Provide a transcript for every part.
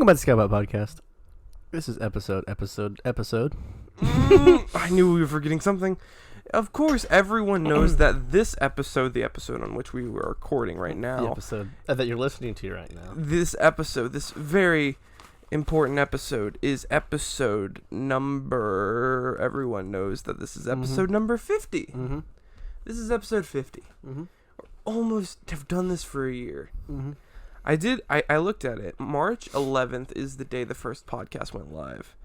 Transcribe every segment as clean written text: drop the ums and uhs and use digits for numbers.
Welcome back to Scatterpot Podcast. This is episode. I knew we were forgetting something. Of course, everyone knows that this episode, the episode on which we were recording right now, The episode that you're listening to right now. this episode, this very important episode, is episode number. Everyone knows that this is episode number 50. Mm-hmm. This is episode 50. Mm-hmm. Almost have done this for a year. Mm-hmm. I looked at it. March 11th is the day the first podcast went live.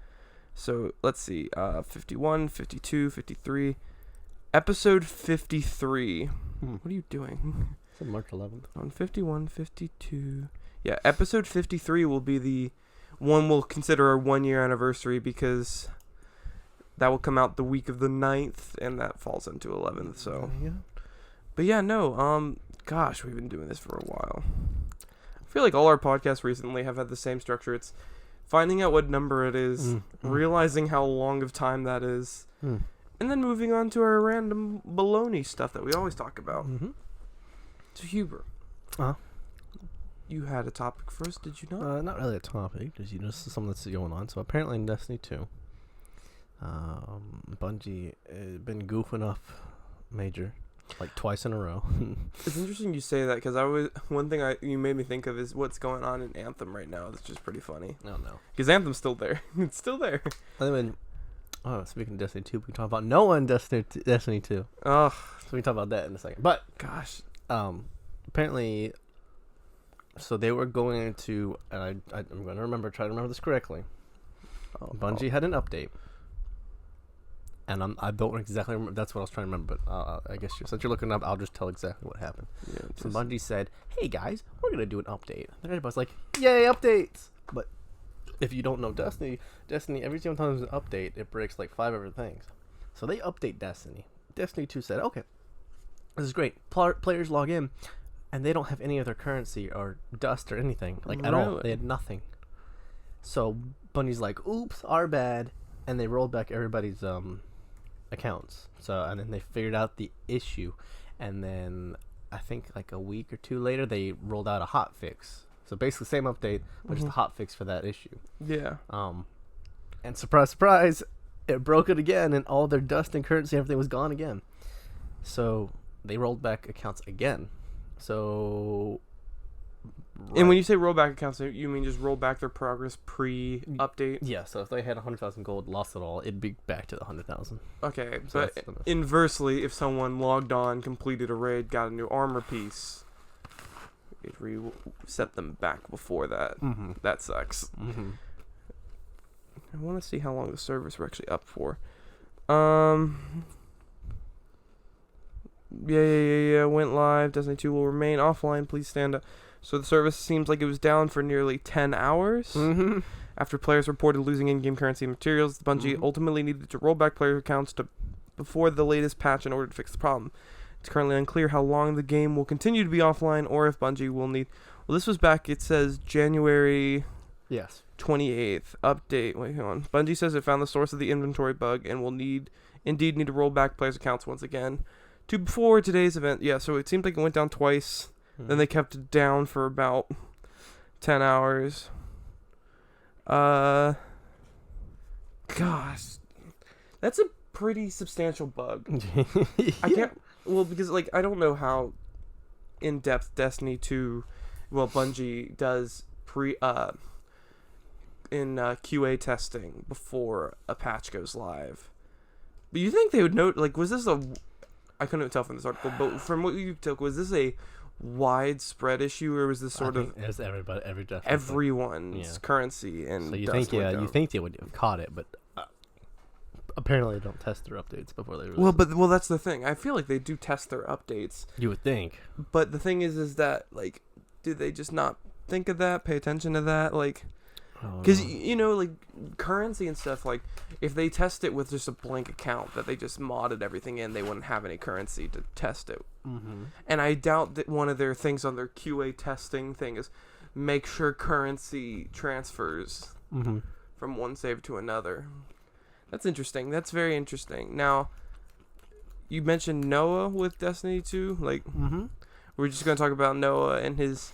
So let's see. 51, 52, 53. Episode 53. What are you doing? It's March 11th. On 51, 52. Yeah, episode 53 will be the one we'll consider our 1 year anniversary because that will come out the week of the 9th and that falls into 11th. So, Yeah. but yeah, no. Gosh, we've been doing this for a while. I feel like all our podcasts recently have had the same structure. It's finding out what number it is, realizing how long of time that is, and then moving on to our random baloney stuff that we always talk about. So Huber, you had a topic for us, did you not? Not really a topic, just something that's going on. So apparently in Destiny 2, Bungie been goofing up major, like twice in a row. It's interesting you say that because one thing you made me think of is what's going on in Anthem right now. That's just pretty funny. Oh no, because Anthem's still there. It's still there. Speaking of Destiny 2, we can talk about Noah in Destiny 2. Ugh. So we can talk about that in a second. But Gosh. Apparently, so they were going to, and I'm going to try to remember this correctly. Bungie had an update, and I don't exactly remember. That's what I was trying to remember. But I guess since you're looking up, I'll just tell exactly what happened. Yeah, So Bungie said, "Hey guys, we're gonna do an update." And everybody's like, "Yay, updates!" But if you don't know Destiny, every single time there's an update, it breaks like 5 other things. So they update Destiny. Destiny 2 said, "Okay, this is great. Players log in, and they don't have any of their currency or dust or anything at all. They had nothing." So Bungie's like, "Oops, our bad," and they rolled back everybody's accounts. So and then they figured out the issue, and then I think like a week or two later they rolled out a hot fix. So basically same update, but just a hot fix for that issue. Yeah. And surprise, surprise, it broke it again, and all their dust and currency, everything was gone again. So they rolled back accounts again. So. And when you say roll back accounts, you mean just roll back their progress pre-update? Yeah, so if they had 100,000 gold, lost it all, it'd be back to the 100,000. Okay, So but inversely, if someone logged on, completed a raid, got a new armor piece, it reset them back before that. That sucks. I want to see how long the servers were actually up for. Yeah. Went live. Destiny 2 will remain offline. Please stand up. So the service seems like it was down for nearly 10 hours. After players reported losing in-game currency and materials, Bungie ultimately needed to roll back player accounts before the latest patch in order to fix the problem. It's currently unclear how long the game will continue to be offline or if Bungie will need... Well, this was back, it says January 28th. Update. Wait, hang on. Bungie says it found the source of the inventory bug and will indeed need to roll back players' accounts once again. To before today's event. Yeah, so it seemed like it went down twice. Then they kept it down for about 10 hours. Gosh. That's a pretty substantial bug. I can't... Well, because, I don't know how in-depth Destiny 2... Well, Bungie does in QA testing before a patch goes live. But you think they would know... was this a... I couldn't tell from this article, but from what you took, was this a widespread issue, or was this sort of it was everyone's currency? And so you think they would have caught it, but apparently they don't test their updates before they release well that's the thing. I feel like they do test their updates. You would think, but the thing is that do they just not think of that, pay attention to that, because currency and stuff, if they test it with just a blank account that they just modded everything in, they wouldn't have any currency to test it. And I doubt that one of their things on their QA testing thing is make sure currency transfers from one save to another. That's interesting. That's very interesting. Now, you mentioned Noah with Destiny 2. We're just going to talk about Noah and his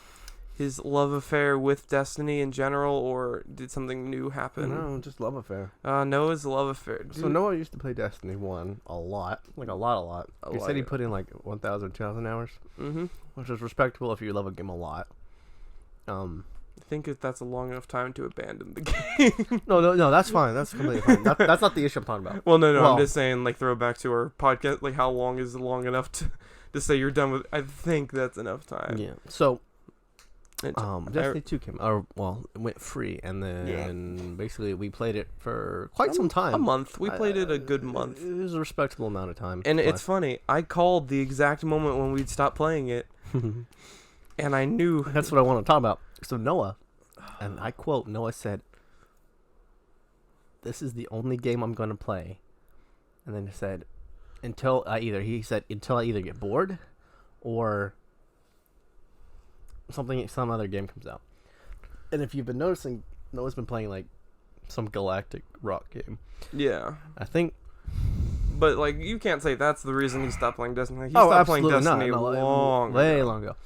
his love affair with Destiny in general, or did something new happen? No, just love affair. Noah's love affair. Dude. So Noah used to play Destiny 1 a lot. Like, a lot. He said he put in, like, 1,000, 2,000 hours. Mm-hmm. Which is respectable if you love a game a lot. I think if that's a long enough time to abandon the game. No, that's fine. That's completely fine. That's not the issue I'm talking about. Well, no, I'm just saying, like, throw back to our podcast, like, how long is long enough to say you're done with. I think that's enough time. Yeah. So, Destiny 2 came, it went free, and then basically we played it for quite some time. A month. We played it a good month. It was a respectable amount of time. And it's funny. I called the exact moment when we'd stop playing it, and I knew. That's what I want to talk about. So Noah, and I quote, Noah said, "This is the only game I'm going to play," and then he said, until I either get bored, or some other game comes out. And if you've been noticing, Noah's been playing like some galactic rock game. Yeah. I think. But like, you can't say that's the reason he stopped playing Destiny. He stopped playing Destiny way long ago.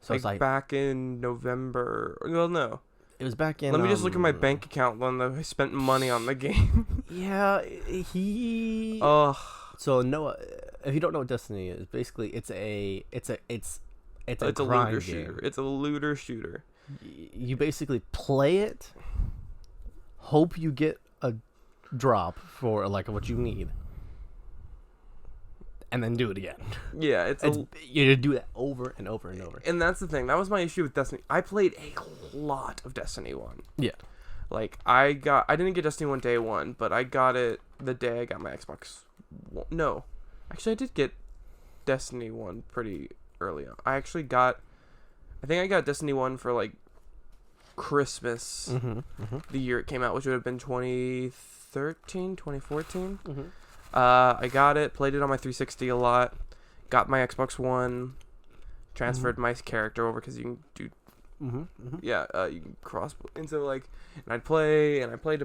So like, it's like back in November. Well, no. It was back in. Let me just look at my bank account when I spent money on the game. Yeah, he. So Noah, if you don't know what Destiny is, basically it's a looter shooter. It's a looter shooter. You basically play it, hope you get a drop for like what you need, and then do it again. Yeah, you do that over and over and over. And that's the thing. That was my issue with Destiny. I played a lot of Destiny 1. Yeah. Like, I didn't get Destiny 1 day one, but I got it the day I got my Xbox One. No. Actually, I did get Destiny 1 pretty early on. I think I got Destiny 1 for, like, Christmas the year it came out, which would have been 2013, 2014. Mm-hmm. I got it, played it on my 360 a lot, got my Xbox One, transferred my character over because you can do, you can cross, and so like, and I'd play, and I played,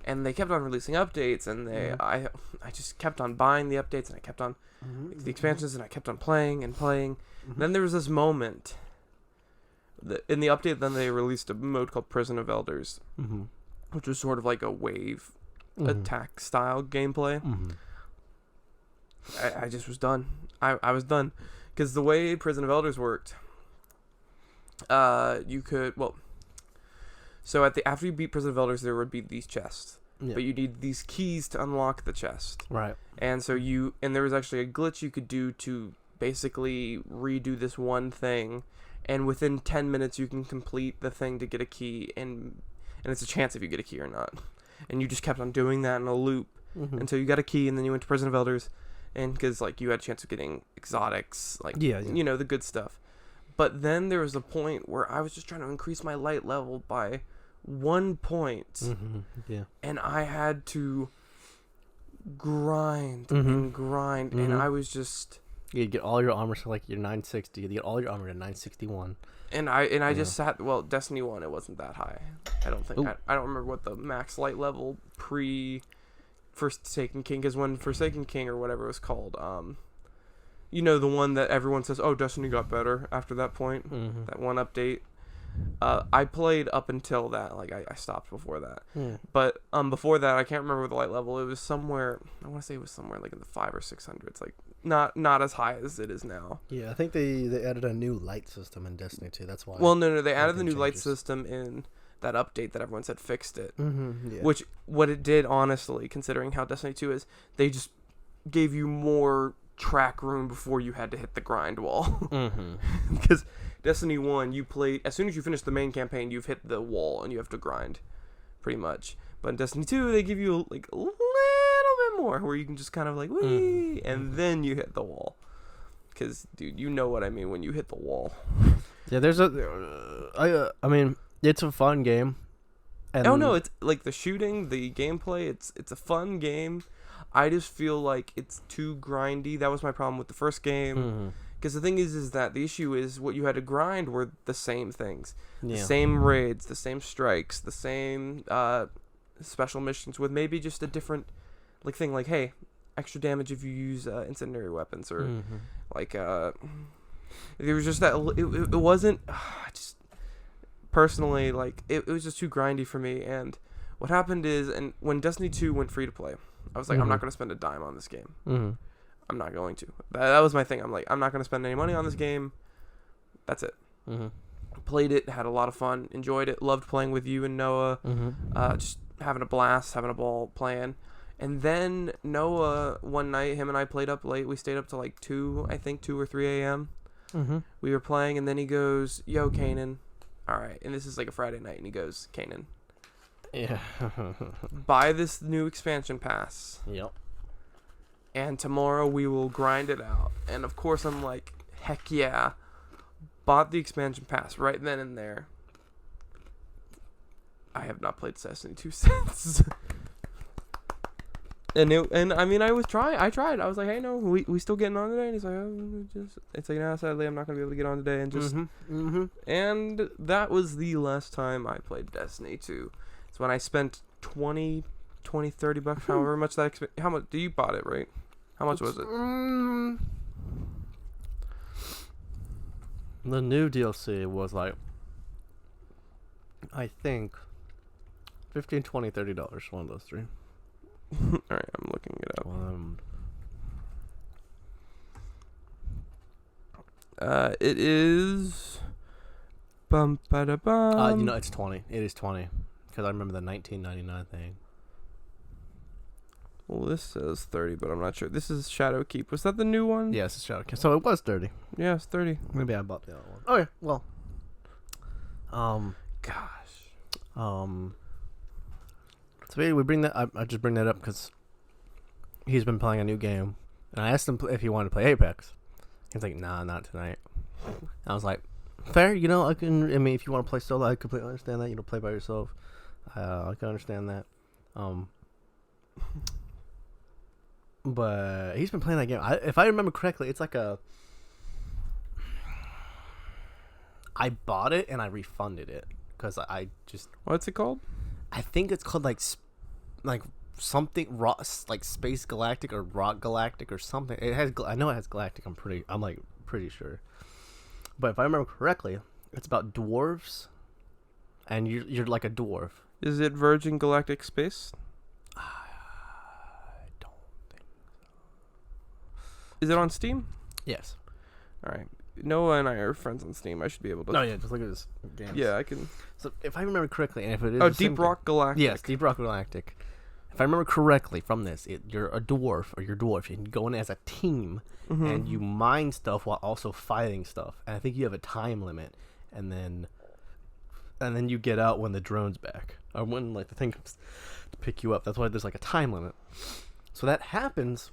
and they kept on releasing updates, and I just kept on buying the updates, and I kept on the expansions, and I kept on playing and playing. And then there was this moment, in the update, then they released a mode called Prison of Elders, which was sort of like a wave attack style gameplay. I just was done. I was done because the way Prison of Elders worked, you could so after you beat Prison of Elders, there would be these chests, but you need these keys to unlock the chest, right? And so there was actually a glitch you could do to basically redo this one thing, and within 10 minutes you can complete the thing to get a key, and it's a chance if you get a key or not. And you just kept on doing that in a loop until you got a key, and then you went to Prison of Elders, and because like you had a chance of getting exotics, like you know, the good stuff. But then there was a point where I was just trying to increase my light level by 1 point, and I had to grind and grind, and I was just. You get all your armor to like your 960. You get all your armor to 961. And I just sat. Well, Destiny 1, it wasn't that high. I don't think. I don't remember what the max light level Forsaken King is. When Forsaken King or whatever it was called. You know, the one that everyone says, "Oh, Destiny got better after that point." That one update. I played up until that. Like I stopped before that. But before that, I can't remember the light level. It was somewhere. I want to say it was somewhere like in the 500 or 600s. Like not as high as it is now. Yeah, I think they added a new light system in Destiny 2. That's why. Well, no, they added the new light system in that update that everyone said fixed it. Which what it did, honestly, considering how Destiny 2 is, they just gave you more track room before you had to hit the grind wall. Because Destiny 1, you played as soon as you finish the main campaign, you've hit the wall and you have to grind, pretty much. But in Destiny 2, they give you like a little bit more, where you can just kind of like wee, and then you hit the wall. Because, dude, you know what I mean when you hit the wall. Yeah, there's I mean, it's a fun game. And it's like the shooting, the gameplay. It's a fun game. I just feel like it's too grindy. That was my problem with the first game. Because the thing is that the issue is what you had to grind were the same things. The same raids, the same strikes, the same special missions with maybe just a different thing. Like, hey, extra damage if you use incendiary weapons, or like It was just that it wasn't. Just personally, like it was just too grindy for me. And what happened is, and when Destiny 2 went free to play, I was like, I'm not gonna spend a dime on this game. I'm not going to. That was my thing. I'm like, I'm not gonna spend any money on this game. That's it. Played it, had a lot of fun, enjoyed it, loved playing with you and Noah. Just having a blast, having a ball playing. And then Noah, one night, him and I played up late. We stayed up till like 2 or 3 a.m. We were playing, and then he goes, yo, Kanan. All right. And this is like a Friday night, and he goes, Kanan. Yeah. Buy this new expansion pass. Yep. And tomorrow we will grind it out. And of course I'm like, heck yeah. Bought the expansion pass right then and there. I have not played Destiny 2 since. and I mean I tried. I was like, hey, no, we still getting on today? And he's like, it's like, no, sadly I'm not gonna be able to get on today. And just and that was the last time I played Destiny 2. It's when I spent $20, $30, however much that how much do you bought it, right? How much was it? The new DLC was like, I think, $15, $20, $30. One of those three. All right, I'm looking it up. It is. Bum ba da bum. It's 20. It is 20 because I remember the 1999 thing. Well, this says 30, but I'm not sure. This is Shadow Keep. Was that the new one? Yes, it's Shadow Keep. So it was 30. Yeah, it's 30. Maybe I bought the other one. Okay, well. Gosh. So we bring that. I just bring that up because he's been playing a new game, and I asked him if he wanted to play Apex. He's like, nah, not tonight. I was like, fair. I mean, if you want to play solo, I completely understand that. Play by yourself. I can understand that. But he's been playing that game. If I remember correctly, it's like I bought it and I refunded it because I just. What's it called? I think it's called like something like Space Galactic or Rock Galactic or something. It has. I know it has Galactic. I'm pretty sure. But if I remember correctly, it's about dwarves, and you're like a dwarf. Is it Virgin Galactic Space? Is it on Steam? Yes. All right. Noah and I are friends on Steam. I should be able to. Oh yeah, just look at this game. Yeah, I can. So if I remember correctly, and if it is. Oh, Deep Rock Galactic. Yes, Deep Rock Galactic. If I remember correctly from this, you're a dwarf, or you're dwarf, and you go in as a team, and you mine stuff while also fighting stuff. And I think you have a time limit, and then you get out when the drone's back, or when like the thing comes to pick you up. That's why there's like a time limit. So that happens.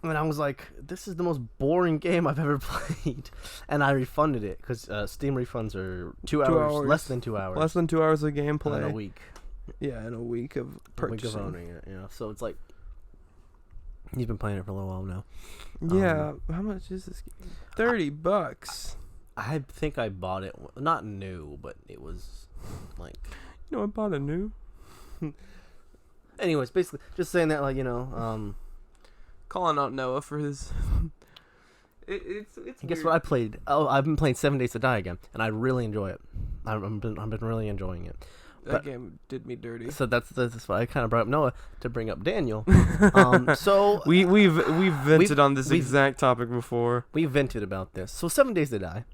And I was like, this is the most boring game I've ever played. And I refunded it because Steam refunds are 2 hours, less than 2 hours. Less than 2 hours of gameplay. In a week. Yeah, in a week of purchasing. A week of owning it, So it's like, he's been playing it for a little while now. Yeah, how much is this game? $30. I think I bought it, not new, but it was like... I bought it new. Anyways, basically, just saying that, like, calling out Noah for his. It's. Guess what I played? Oh, I've been playing 7 Days to Die again, and I really enjoy it. I've been really enjoying it. That game did me dirty. So that's why I kind of brought up Noah to bring up Daniel. So we've vented on this exact topic before. We vented about this. So 7 Days to Die.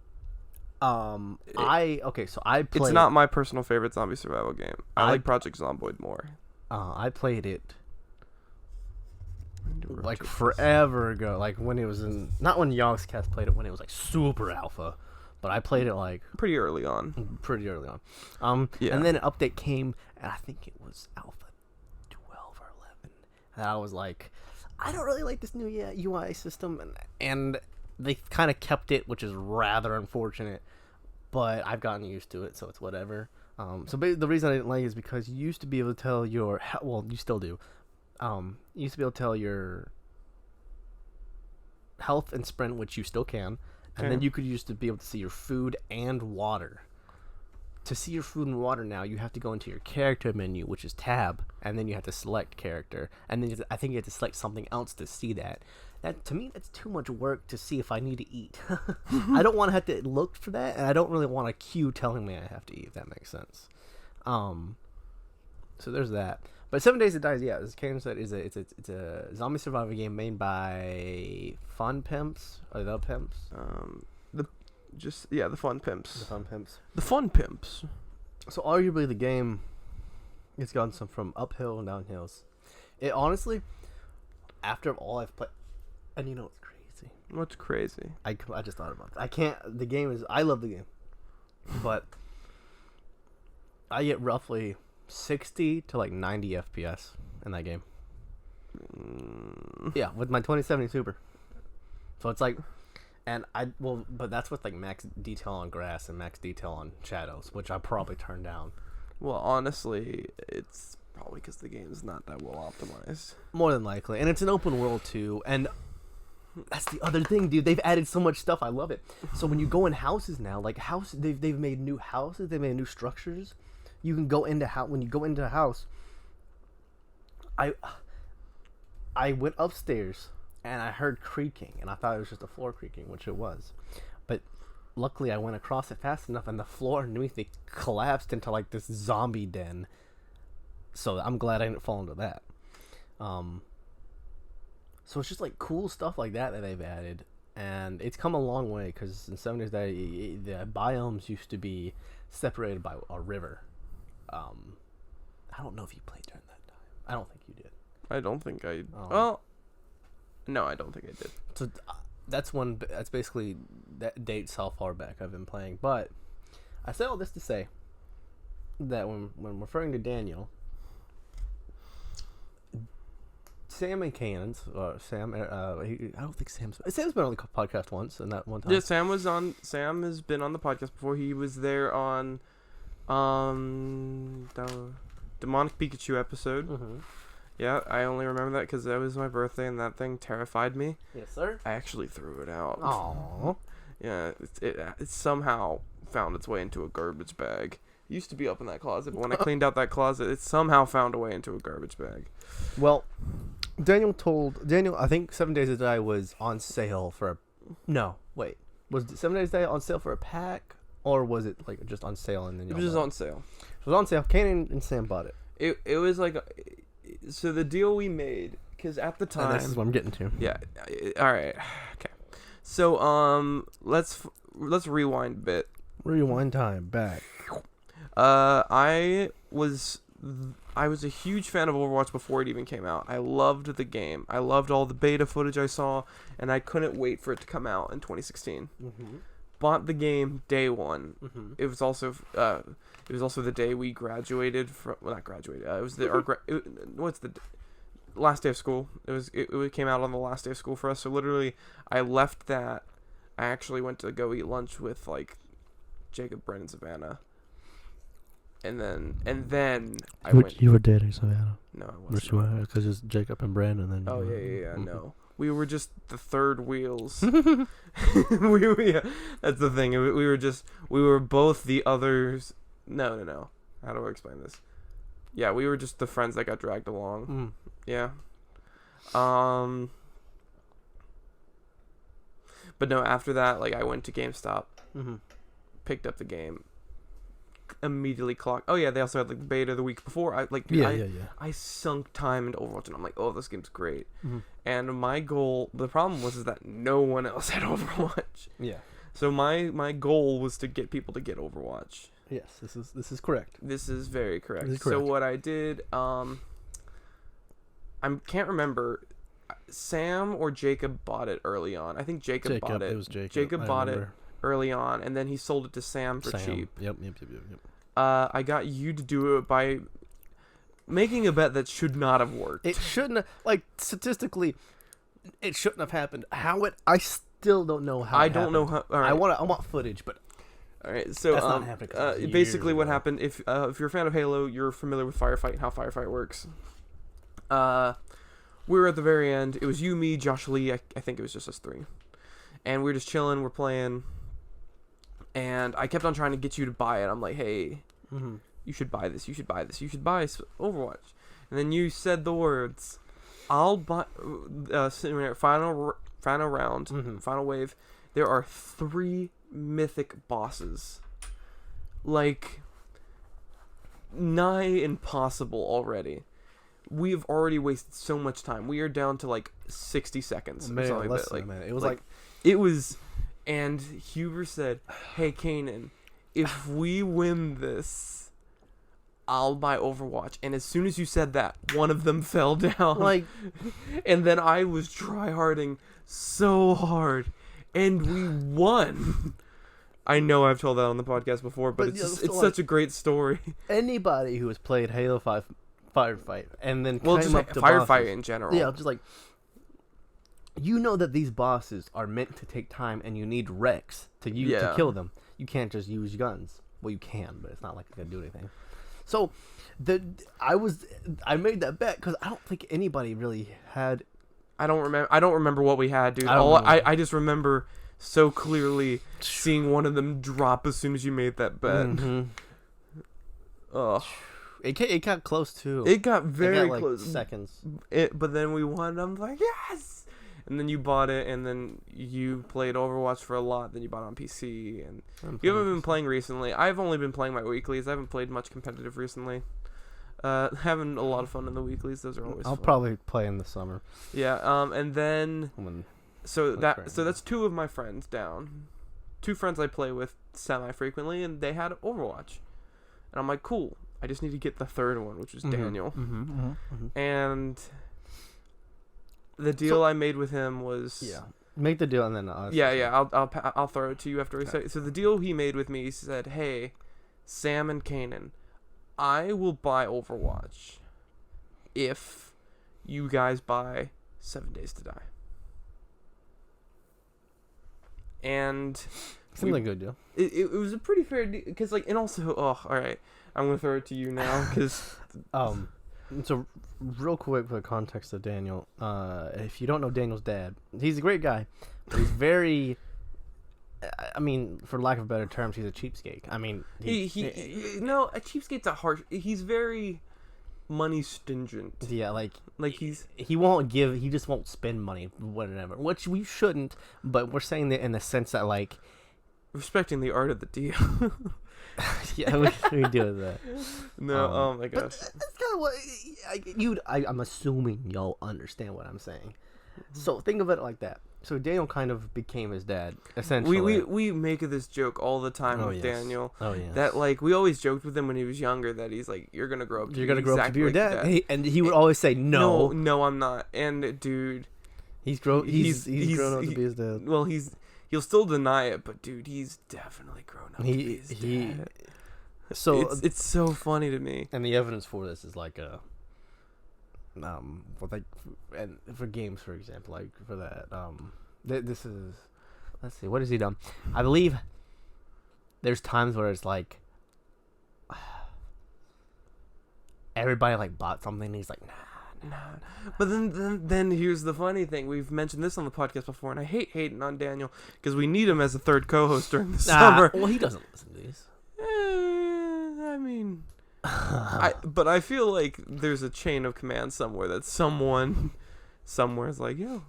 I played. It's not my personal favorite zombie survival game. I like Project Zomboid more. I played it. Like forever ago, like when it was not when Yogscast played it, when it was like super alpha, but I played it like pretty early on. Yeah. And then an update came, and I think it was alpha 12 or 11, and I was like, I don't really like this new UI system, and they kind of kept it, which is rather unfortunate, but I've gotten used to it, so it's whatever. So the reason I didn't like it is because you used to be able to tell you still do. You used to be able to tell your health and sprint, which you still can, and then you could used to be able to see your food and water. to see your food and water now, you have to go into your character menu, which is tab, and then you have to select character, and then I think you have to select something else to see that. That to me, that's too much work to see if I need to eat. I don't want to have to look for that, and I don't really want a cue telling me I have to eat. If that makes sense. So there's that. But 7 Days to Die, yeah, as Karen said, it's a zombie survival game made by Fun Pimps or the Pimps. The Fun Pimps. The Fun Pimps. The Fun Pimps. So arguably the game, it's gone some from uphill and downhills. It honestly, after all I've played, and you know what's crazy? What's crazy? I just thought about that. I can't. The game is. I love the game, but I get roughly 60 to like 90 FPS in that game. Yeah, with my 2070 Super. So it's like, but that's with like max detail on grass and max detail on shadows, which I probably turn down. Well, honestly, it's probably because the game's not that well optimized. More than likely, and it's an open world too, and that's the other thing, dude. They've added so much stuff. I love it. So when you go in houses now, like they've made new houses, they've made new structures. You can go into when you go into a house. I went upstairs and I heard creaking, and I thought it was just a floor creaking, which it was. But luckily, I went across it fast enough, and the floor underneath it collapsed into like this zombie den. So I'm glad I didn't fall into that. So it's just like cool stuff like that they've added, and it's come a long way because in 7 Days the biomes used to be separated by a river. I don't know if you played during that time. I don't think you did. I don't think I. Well, no, I don't think I did. So that's basically that dates how far back I've been playing. But I say all this to say that when referring to Daniel, Sam and Cannon's Sam. I don't think Sam's been on the podcast once, and that one time. Yeah, Sam has been on the podcast before. He was there on the Demonic Pikachu episode. Mm-hmm. Yeah, I only remember that because that was my birthday and that thing terrified me. Yes, sir. I actually threw it out. Aww. Yeah, it somehow found its way into a garbage bag. It used to be up in that closet, but when I cleaned out that closet, it somehow found a way into a garbage bag. Well, Daniel, I think 7 Days to Die was on sale for was 7 Days to Die on sale for a pack, or was it like just on sale and then it was just on sale? It was on sale. Kanan and Sam bought it. It was like, so the deal we made, because at the time, and this is what I'm getting to. Yeah. All right. Okay. So let's rewind a bit. Rewind time back. I was a huge fan of Overwatch before it even came out. I loved the game. I loved all the beta footage I saw, and I couldn't wait for it to come out in 2016. Mm-hmm. Bought the game day one. Mm-hmm. It was also the day we graduated from. Well, not graduated. It was what's the last day of school? It came out on the last day of school for us. So literally, I left that. I actually went to go eat lunch with like Jacob, Brent, and Savannah. And then I went. You were dating Savannah. No, I wasn't. Because it's Jacob and Brandon. And then. Oh yeah. Mm-hmm. No, we were just the third wheels. That's the thing. We were both the others. No. How do I explain this? Yeah, we were just the friends that got dragged along. Mm. Yeah. But no, after that, like I went to GameStop, mm-hmm. picked up the game. Immediately clocked. Oh yeah, they also had like beta the week before. I sunk time into Overwatch, and I'm like, oh, this game's great. Mm-hmm. And my goal, the problem was that no one else had Overwatch. Yeah. So my goal was to get people to get Overwatch. Yes, this is correct. This is very correct. So what I did, I can't remember. Sam or Jacob bought it early on. I think Jacob bought it. It was Jacob. Jacob bought it early on, and then he sold it to Sam for cheap. Yep. I got you to do it by making a bet that should not have worked. It shouldn't have, like, statistically, it shouldn't have happened. I still don't know how. I don't know how. All right. I want footage, but. All right, so that's not happening. Basically, what happened? If you're a fan of Halo, you're familiar with Firefight and how Firefight works. We were at the very end. It was you, me, Josh Lee. I think it was just us three, and we were just chilling. We're playing. And I kept on trying to get you to buy it. I'm like, hey, Mm-hmm. you should buy this. You should buy this. You should buy Overwatch. And then you said the words, I'll buy, final round, final wave. There are 3 mythic bosses. Like, nigh impossible already. We've already wasted so much time. We are down to like 60 seconds. Less Like than that. a minute. It was like it was, and Huber said, hey, Kanan, if we win this, I'll buy Overwatch. And as soon as you said that, one of them fell down. Like, and then I was tryharding so hard, and we won. I know I've told that on the podcast before, but it's such a great story. Anybody who has played Halo 5 Firefight and then just up to firefight bosses, in general. Yeah, just like, you know that these bosses are meant to take time, and you need Rex to kill them. You can't just use guns. Well, you can, but it's not like you're gonna do anything. So, I made that bet because I don't think anybody really had. I don't remember what we had, dude. I just remember so clearly seeing one of them drop as soon as you made that bet. Mm-hmm. Ugh. It got close too. It got very close. Seconds. But then we won. I'm like, yes. And then you bought it, and then you played Overwatch for a lot. Then you bought it on PC, and you haven't been playing recently. I've only been playing my weeklies. I haven't played much competitive recently. Having a lot of fun in the weeklies. Those are always. I'll fun. Probably play in the summer. Yeah. And then so that's 2 of my friends down. 2 friends I play with semi-frequently, and they had Overwatch. And I'm like, cool. I just need to get the 3rd one, which is Daniel. And the deal I made with him was... Yeah. Make the deal and then... I'll throw it to you after I say it. So the deal he made with me, he said, hey, Sam and Kanan, I will buy Overwatch if you guys buy 7 Days to Die. And... Seemed like a good deal. It was a pretty fair deal, because, like, and also... Oh, alright. I'm going to throw it to you now, because... So, real quick for the context of Daniel, if you don't know Daniel's dad, he's a great guy, but he's very, I mean, for lack of better terms, he's a cheapskate. I mean, no, a cheapskate's a harsh, he's very money stingent. Yeah, like he just won't spend money, whatever, which we shouldn't, but we're saying that in the sense that, like, respecting the art of the deal. Yeah, we do that. No, oh my gosh. That's kind of what I'm assuming y'all understand what I'm saying. So think of it like that. So Daniel kind of became his dad, essentially. We make this joke all the time with Daniel. Oh yeah. That, like, we always joked with him when he was younger that he's like, you're gonna grow up to be your dad. And he would always say no. No, I'm not. And dude, he's grown up to be his dad. Well, he'll still deny it, but dude, he's definitely grown up to be his dad. So it's so funny to me. And the evidence for this is like and for games, for example, like for that, this is, let's see, what has he done? I believe there's times where it's like everybody like bought something, and he's like, nah. But then here's the funny thing. We've mentioned this on the podcast before, and I hate hating on Daniel because we need him as a 3rd co-host during the summer. Well, he doesn't listen to these. I mean, but I feel like there's a chain of command somewhere that someone somewhere's like, yo,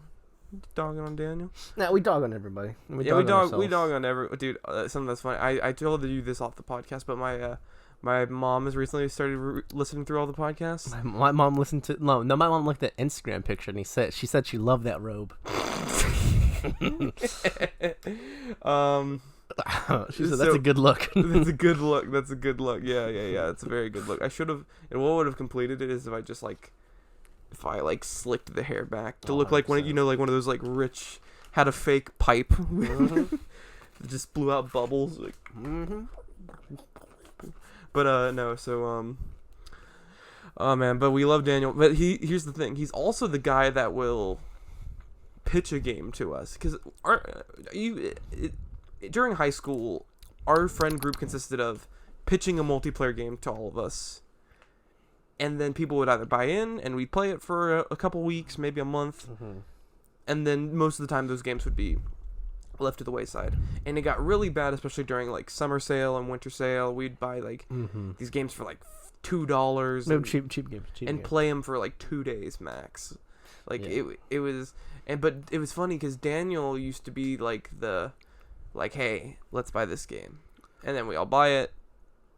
dogging on Daniel. Nah, we dog on everybody. We dog on every dude. Something that's funny. I told you this off the podcast, but my mom has recently started listening through all the podcasts. My mom listened to my mom looked at Instagram picture, and she said she loved that robe. She said that's a good look. That's a good look. That's a good look. Yeah. It's a very good look. I should have. And what would have completed it is if I slicked the hair back to look like one of those like rich had a fake pipe. That just blew out bubbles. Like. But no. So oh man. But we love Daniel. But here's the thing. He's also the guy that will pitch a game to us because during high school, our friend group consisted of pitching a multiplayer game to all of us. And then people would either buy in, and we'd play it for a couple weeks, maybe a month. Mm-hmm. And then most of the time, those games would be left to the wayside, and it got really bad, especially during like summer sale and winter sale. We'd buy like these games for like $2 No, cheap games, and play them for like 2 days max. Like it was, but it was funny because Daniel used to be like hey, let's buy this game, and then we all buy it,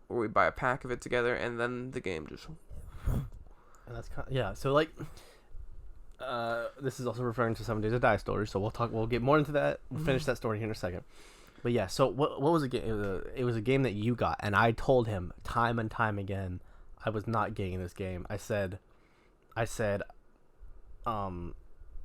or we buy a pack of it together, and then the game just. And that's so like. This is also referring to 7 Days to Die story, so we'll get more into that. We'll finish that story here in a second. But yeah, so what was the game? It was a game that you got, and I told him time and time again I was not getting this game. I said, No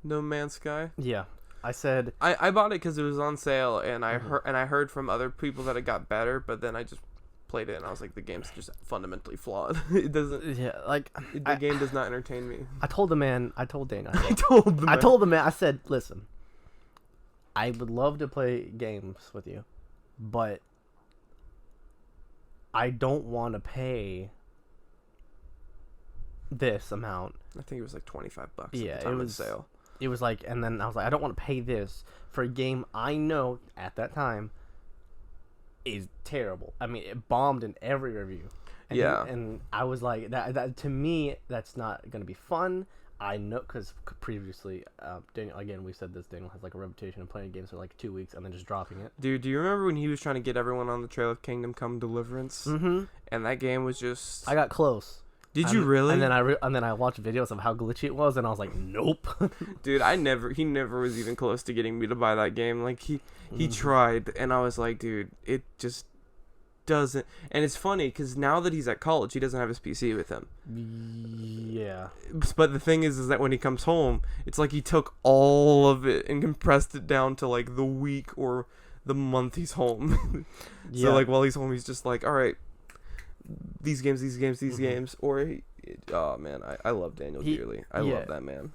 Man's Sky. Yeah, I said I bought it because it was on sale, and I heard from other people that it got better, but then I just played it and I was like, the game's just fundamentally flawed. It doesn't. Yeah, like the game does not entertain me. I told Daniel. I told the man. I said, listen, I would love to play games with you, but I don't want to pay this amount. I think it was like $25 yeah, at the time of the sale. It was like, and then I was like, I don't want to pay this for a game I know at that time is terrible. I mean, it bombed in every review. And and I was like, that to me, that's not going to be fun. I know, because previously, Daniel, again, we said this, Daniel has like a reputation of playing games for like 2 weeks and then just dropping it. Dude, do you remember when he was trying to get everyone on the trail of Kingdom Come Deliverance? Mm-hmm. And that game was just... I got close. Did you really? And then I watched videos of how glitchy it was, and I was like, nope. Dude, he never was even close to getting me to buy that game. Like he tried, and I was like, dude, it just doesn't. And it's funny because now that he's at college, he doesn't have his PC with him. Yeah. But the thing is that when he comes home, it's like he took all of it and compressed it down to like the week or the month he's home. So like while he's home, he's just like, all right. These games, or oh man, I love Daniel dearly. I love that man.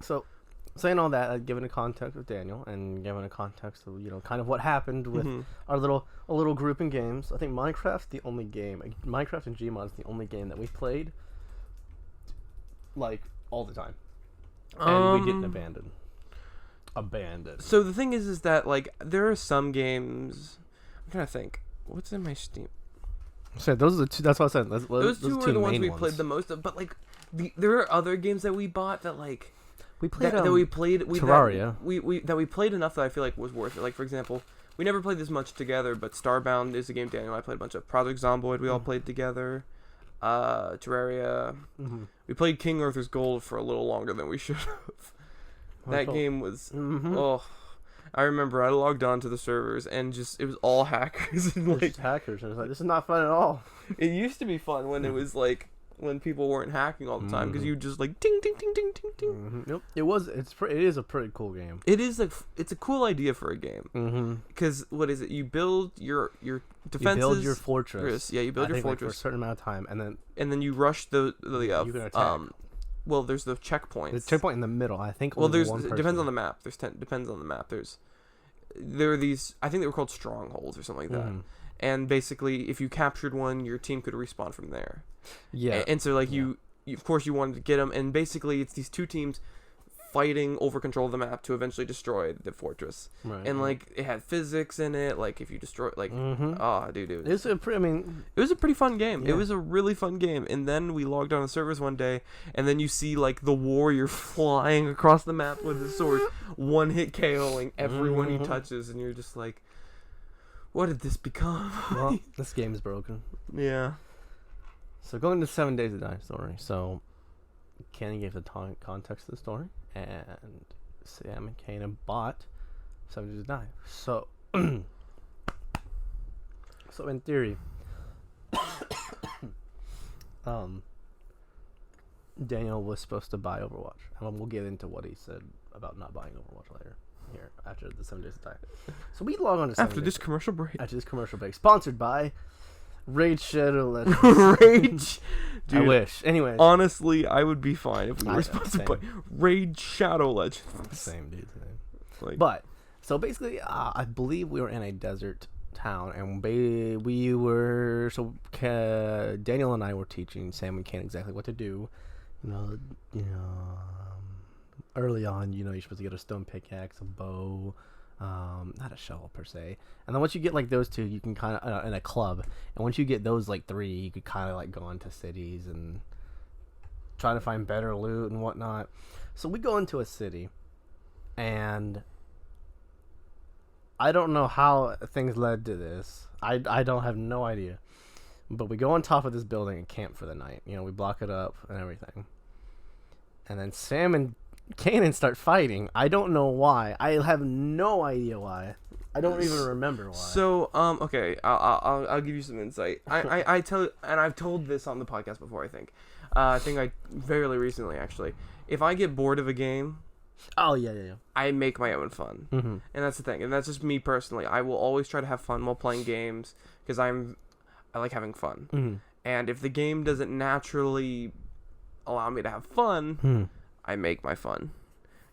So, saying all that, given a context of Daniel and given a context of kind of what happened with our little group in games, I think Minecraft's the only game. Minecraft and Gmod's the only game that we played like all the time, and we didn't abandon. So the thing is that like there are some games. I'm trying to think. What's in my Steam? So those are the two. That's what I said. Those two are the ones we played the most of. But like, there are other games that we bought that like we played Terraria. That we played enough that I feel like was worth it. Like for example, we never played this much together, but Starbound is a game Daniel and I played a bunch of. Project Zomboid we all played together. Terraria. We played King Arthur's Gold for a little longer than we should have. That game was I remember I logged on to the servers and just it was all hackers and like just hackers. And I was like, this is not fun at all. It used to be fun when it was like when people weren't hacking all the time because you just like ting ting ting ting ting ting. Nope. It is a pretty cool game. It's a cool idea for a game. Because what is it? You build your defenses. You build your fortress. Yeah, you build your fortress for a certain amount of time, and then you rush the you can attack. Well, there's the checkpoints. The checkpoint in the middle, I think. Well, it depends on the map. Depends on the map. There are these. I think they were called strongholds or something like that. And basically, if you captured one, your team could respawn from there. Yeah. And so, like you, of course, you wanted to get them. And basically, it's these two teams fighting over control of the map to eventually destroy the fortress. Right. And like it had physics in it. Like if you destroy, like, dude, it was it was a pretty fun game. Yeah. It was a really fun game. And then we logged on the servers one day, and then you see like the warrior flying across the map with his sword, one hit KOing everyone he touches, and you're just like, what did this become? Well, this game's broken. Yeah. So going to 7 Days to Die story. So Kenny gave the context of the story, and Sam and Kana bought 7 Days to Die. So, so in theory, Daniel was supposed to buy Overwatch, and we'll get into what he said about not buying Overwatch later. Here after the 7 Days to Die. So we log on to 7 after this commercial break. After this commercial break, sponsored by Raid Shadow Legends. Raid, dude, I wish. Anyways, honestly, I would be fine if we were sponsored by Raid Shadow Legends. Same, dude. Same. Like, but so basically, I believe we were in a desert town, and we were Daniel and I were teaching Sam and Ken exactly what to do. Early on, you're supposed to get a stone pickaxe, a bow, not a shovel per se. And then once you get like those two, you can kind of in a club. And once you get those like three, you could kind of like go into cities and try to find better loot and whatnot. So we go into a city, and I don't know how things led to this. I don't have no idea. But we go on top of this building and camp for the night. You know, we block it up and everything. And then Sam and Kanan start fighting. I don't know why. I have no idea why. I don't even remember why. So, okay, I'll give you some insight. I tell, and I've told this on the podcast before. I think I fairly recently actually. If I get bored of a game, oh yeah. I make my own fun, and that's the thing. And that's just me personally. I will always try to have fun while playing games because I like having fun. And if the game doesn't naturally allow me to have fun, I make my fun.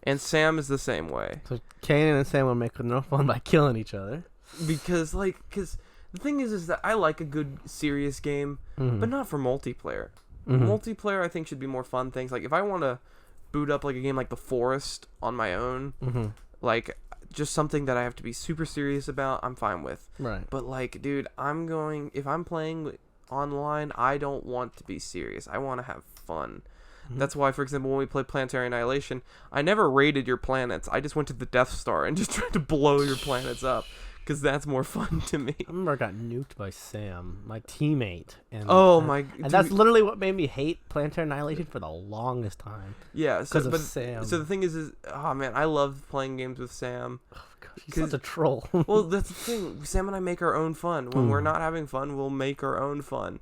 And Sam is the same way. So Kanan and Sam will make no fun by killing each other. Because the thing is that I like a good serious game, but not for multiplayer. Multiplayer I think should be more fun things. Like if I want to boot up like a game like The Forest on my own, like just something that I have to be super serious about, I'm fine with. Right. But like, dude, if I'm playing online, I don't want to be serious. I want to have fun. That's why, for example, when we played Planetary Annihilation, I never raided your planets. I just went to the Death Star and just tried to blow your planets up, because that's more fun to me. I remember I got nuked by Sam, my teammate. And and that's literally what made me hate Planetary Annihilation for the longest time. Yeah, because of Sam. So the thing is, oh man, I love playing games with Sam. Oh, gosh, he's such a troll. Well, that's the thing. Sam and I make our own fun. When we're not having fun, we'll make our own fun.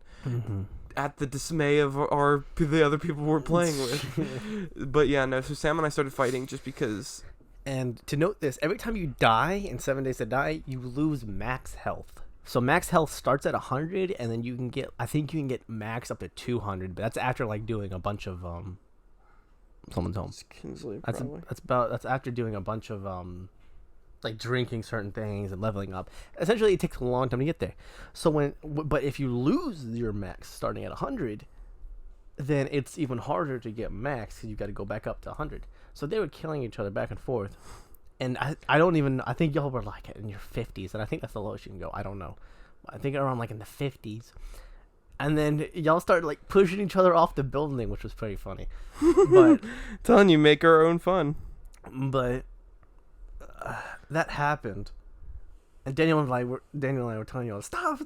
At the dismay of the other people we're playing with. But yeah, no, so Sam and I started fighting just because. And to note this, every time you die in 7 Days to Die, you lose max health. So max health starts at 100, and then you can get, I think you can get max up to 200, but that's after like doing a bunch of someone's home. Kinsley, that's after doing a bunch of like drinking certain things and leveling up. Essentially, it takes a long time to get there. So but if you lose your max starting at 100, then it's even harder to get max because you got to go back up to 100. So they were killing each other back and forth, and I think y'all were like in your 50s, and I think that's the lowest you can go. I don't know. I think around like in the 50s, and then y'all started like pushing each other off the building, which was pretty funny. But telling you, make our own fun. But that happened, and Daniel and I were telling you all, stop,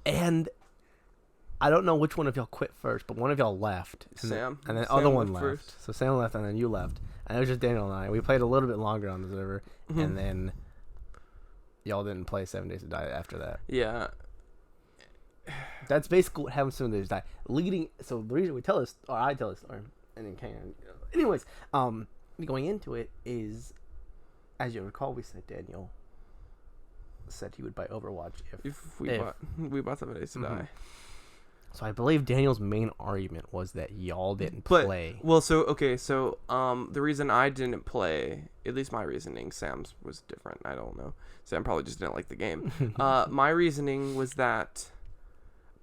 and I don't know which one of y'all quit first, but one of y'all left. Sam. And then the other one left. First. So Sam left, and then you left. And it was just Daniel and I. We played a little bit longer on the server, and then y'all didn't play 7 Days to Die after that. Yeah. That's basically what happened 7 Days to Die. So the reason we tell this, or I tell this story, and then Kanan. Anyways, going into it is, as you recall, we said Daniel said he would buy Overwatch if we bought 7 Days to Die. So I believe Daniel's main argument was that y'all didn't play. Well, the reason I didn't play, at least my reasoning, Sam's was different. I don't know. Sam probably just didn't like the game. My reasoning was that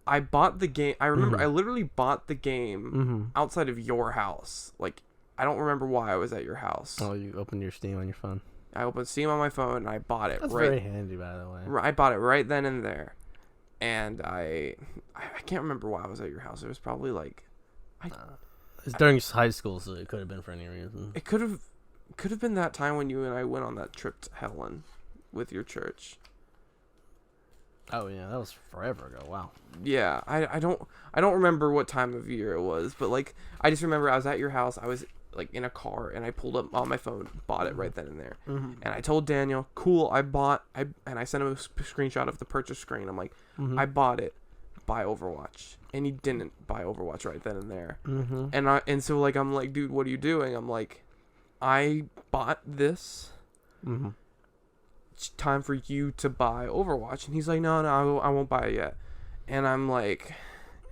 I bought the game. I remember I literally bought the game outside of your house. Like, I don't remember why I was at your house. Oh, you opened your Steam on your phone. I opened Steam on my phone and I bought it. That's very handy, by the way. I bought it right then and there. And I can't remember why I was at your house. It was probably like, it's during high school, so it could have been for any reason. It could have been that time when you and I went on that trip to Helen with your church. Oh yeah, that was forever ago. Wow. Yeah, I don't remember what time of year it was, but like I just remember I was at your house. I was like in a car and I pulled up on my phone, bought it right then and there. And I told Daniel, cool, and I sent him a screenshot of the purchase screen. I'm like, I bought it, buy Overwatch. And he didn't buy Overwatch right then and there. And so like I'm like, dude, what are you doing? I'm like, I bought this. It's time for you to buy Overwatch. And he's like, no, I won't buy it yet. And I'm like,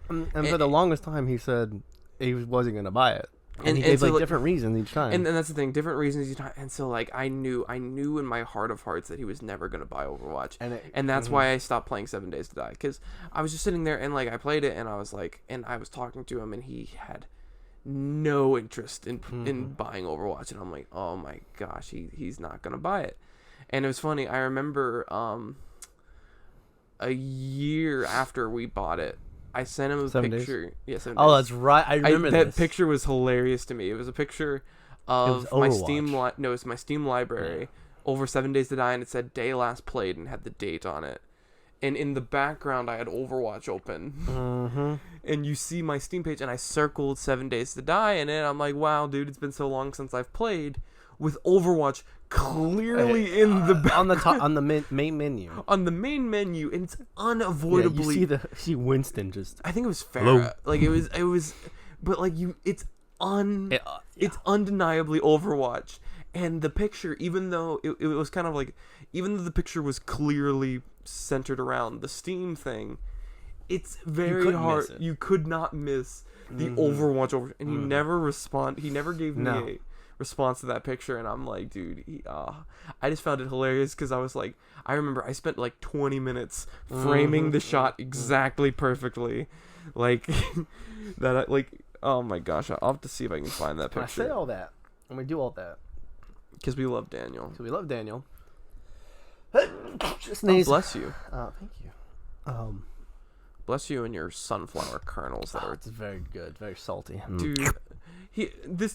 and for the longest time he said he wasn't gonna buy it. And he gave like different reasons each time. And that's the thing, different reasons each time. And so like I knew in my heart of hearts that he was never gonna buy Overwatch. And that's why I stopped playing 7 Days to Die, because I was just sitting there and like I played it and I was like, and I was talking to him and he had no interest in buying Overwatch, and I'm like, oh my gosh, he's not gonna buy it. And it was funny. I remember a year after we bought it, I sent him a 7 picture. days? Yeah, 7 Oh, days. that's right. I remember that this. picture was hilarious to me. It was a picture of my Steam. It's my Steam library over 7 Days to Die, and it said day last played and had the date on it. And in the background, I had Overwatch open. And you see my Steam page, and I circled 7 Days to Die, and then I'm like, wow, dude, it's been so long since I've played, with Overwatch clearly in the back on the top, on the main menu. On the main menu, and it's unavoidably. You see Winston just. I think it was Farrah. Hello. Like it was, but like it's undeniably Overwatch. And the picture, even though it was kind of like, even though the picture was clearly centered around the Steam thing, it's very hard. You could not miss the Overwatch and he never He never gave me a response to that picture, and I'm like, dude, I just found it hilarious because I was like, I remember I spent like 20 minutes framing the shot exactly perfectly, like that. Like, oh my gosh, I'll have to see if I can find that picture. I say all that, and we do all that because we love Daniel. Just bless you. Thank you. Bless you and your sunflower kernels that are. It's very good, very salty, dude.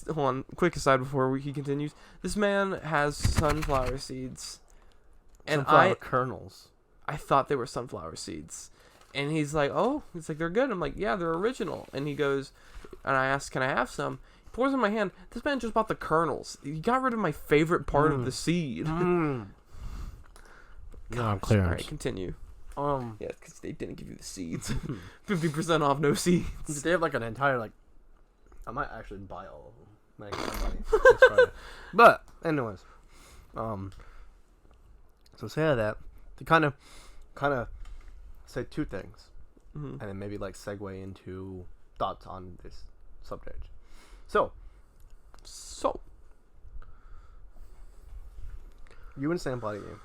Hold on, quick aside before he continues. This man has sunflower seeds, and sunflower kernels. I thought they were sunflower seeds, and he's like, "Oh, it's like they're good." I'm like, "Yeah, they're original." And he goes, and I asked, "Can I have some?" He pours in my hand. This man just bought the kernels. He got rid of my favorite part of the seed. God, clear. All right, continue. Yeah, because they didn't give you the seeds. 50% off, no seeds. They have like an entire like. I might actually buy all of them. Like, but anyways, so say that to kind of say two things, and then maybe like segue into thoughts on this subject. So you and Sam bought a game.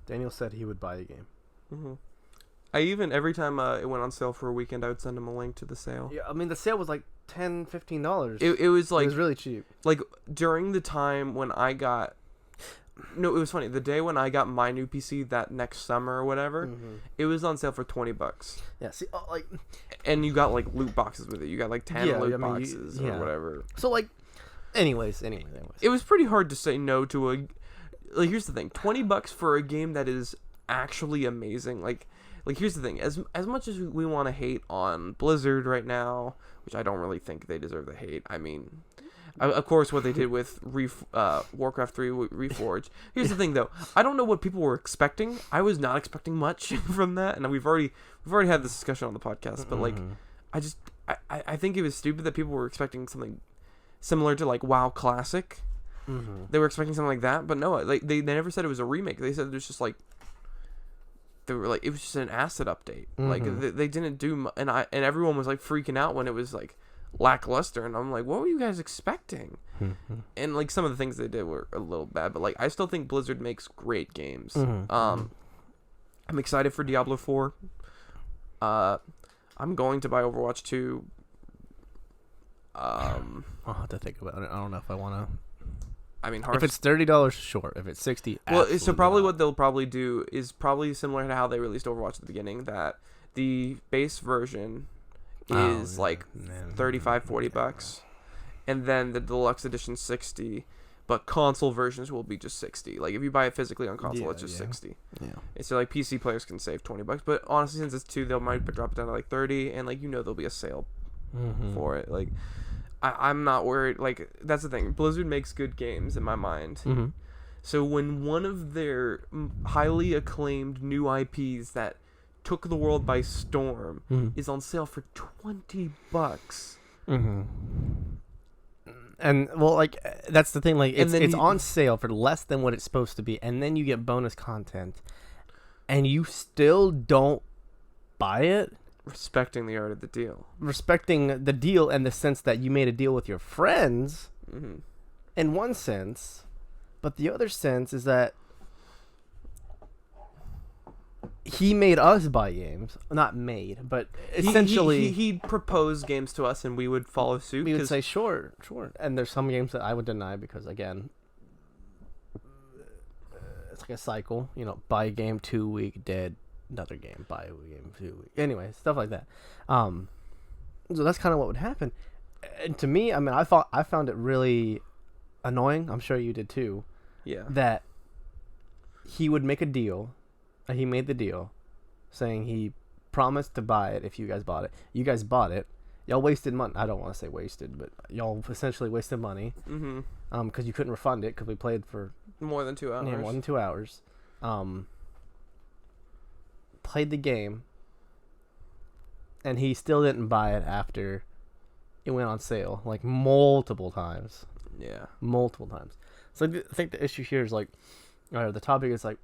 Daniel said he would buy a game. I even, every time it went on sale for a weekend, I would send him a link to the sale. Yeah, I mean, the sale was like $10, $15. It was like... It was really cheap. Like, during the time when I got... No, it was funny. The day when I got my new PC, that next summer or whatever, it was on sale for $20. Yeah, see, like... And you got, like, loot boxes with it. You got, like, 10 loot boxes or whatever. So, like... Anyways. It was pretty hard to say no to a... Like, here's the thing. $20 for a game that is actually amazing. Like, here's the thing. As much as we want to hate on Blizzard right now, which I don't really think they deserve the hate. I mean, of course, what they did with Warcraft 3 Reforged. Here's the thing, though. I don't know what people were expecting. I was not expecting much from that, and we've already had this discussion on the podcast. But like, I think it was stupid that people were expecting something similar to like WoW Classic. They were expecting something like that, but no, like they never said it was a remake. They said it was just like. They were like, it was just an asset update. Like they didn't do, and everyone was like freaking out when it was like lackluster, and I'm like, what were you guys expecting? And like some of the things they did were a little bad, but like I still think Blizzard makes great games. I'm excited for Diablo 4. I'm going to buy Overwatch 2. I'll have to think about it. I don't know if I want to. I mean, if it's $30, sure. If it's $60, well, so probably what they'll probably do is probably similar to how they released Overwatch at the beginning. That the base version is like $35-$40, and then the deluxe edition $60. But console versions will be just $60. Like if you buy it physically on console, it's just $60. Yeah. And so like PC players can save $20. But honestly, since it's 2, they might drop it down to like $30, and like there'll be a sale for it. Like. I'm not worried. Like, that's the thing. Blizzard makes good games in my mind. So when one of their highly acclaimed new IPs that took the world by storm is on sale for $20, and well, like that's the thing. Like, it's on sale for less than what it's supposed to be, and then you get bonus content, and you still don't buy it. Respecting the art of the deal. Respecting the deal in the sense that you made a deal with your friends, in one sense, but the other sense is that he made us buy games. Not made, but essentially he'd propose games to us and we would follow suit. we would say sure. And there's some games that I would deny because again, it's like a cycle. Buy a game 2 week dead, another game, buy a game 2 week. Anyway, stuff like that. So that's kind of what would happen. And to me, I mean, I found it really annoying. I'm sure you did too. Yeah. That he would make a deal. He made the deal, saying he promised to buy it if you guys bought it. You guys bought it. Y'all wasted money. I don't want to say wasted, but y'all essentially wasted money. Mm-hmm. Because you couldn't refund it because we played for more than 2 hours. Yeah, more than 2 hours. Played the game, and he still didn't buy it after it went on sale, like multiple times. Yeah. Multiple times. So I think the issue here is like, or the topic is like,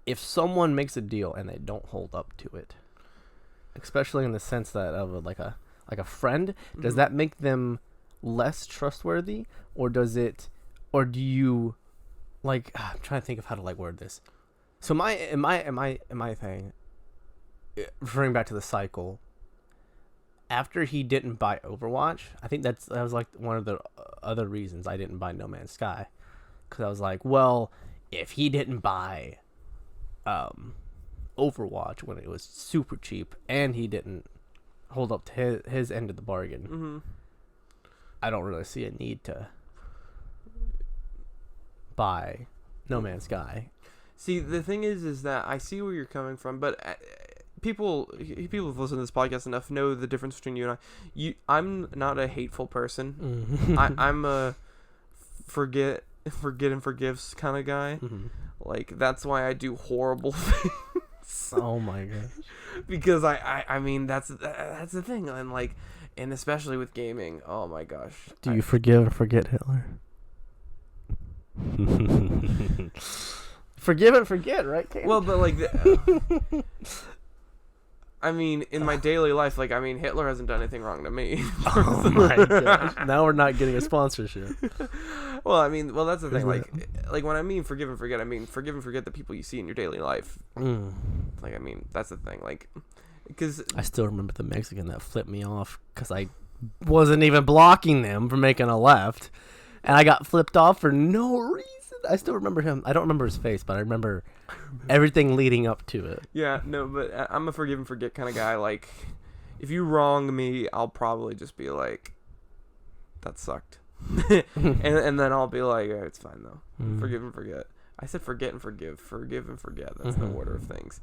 if someone makes a deal and they don't hold up to it, especially in the sense that of like a friend, does that make them less trustworthy, or do you like? I'm trying to think of how to like word this. So my thing, referring back to the cycle. After he didn't buy Overwatch, I think that was like one of the other reasons I didn't buy No Man's Sky, because I was like, well, if he didn't buy Overwatch when it was super cheap and he didn't hold up to his end of the bargain, I don't really see a need to buy No Man's Sky. See, the thing is that I see where you're coming from, but people who've listened to this podcast enough know the difference between you and I. I'm not a hateful person. I'm a forget and forgives kind of guy. Like, that's why I do horrible things. Oh my gosh. Because I mean that's the thing, and especially with gaming. Oh my gosh. Do you forgive or forget Hitler? Forgive and forget, right, Cam? Well, but like, I mean, in my daily life, like, I mean, Hitler hasn't done anything wrong to me. Oh my gosh. Now we're not getting a sponsorship. Well, I mean, that's the thing. Like when I mean forgive and forget, I mean forgive and forget the people you see in your daily life. Like, I mean, that's the thing. Like, because I still remember the Mexican that flipped me off because I wasn't even blocking them from making a left, and I got flipped off for no reason. I still remember him. I don't remember his face, but I remember everything leading up to it. Yeah, no, but I'm a forgive and forget kind of guy. Like, if you wrong me, I'll probably just be like, that sucked. and then I'll be like, oh, it's fine though. Forgive and forget. I said forget and forgive. Forgive and forget. That's the order of things.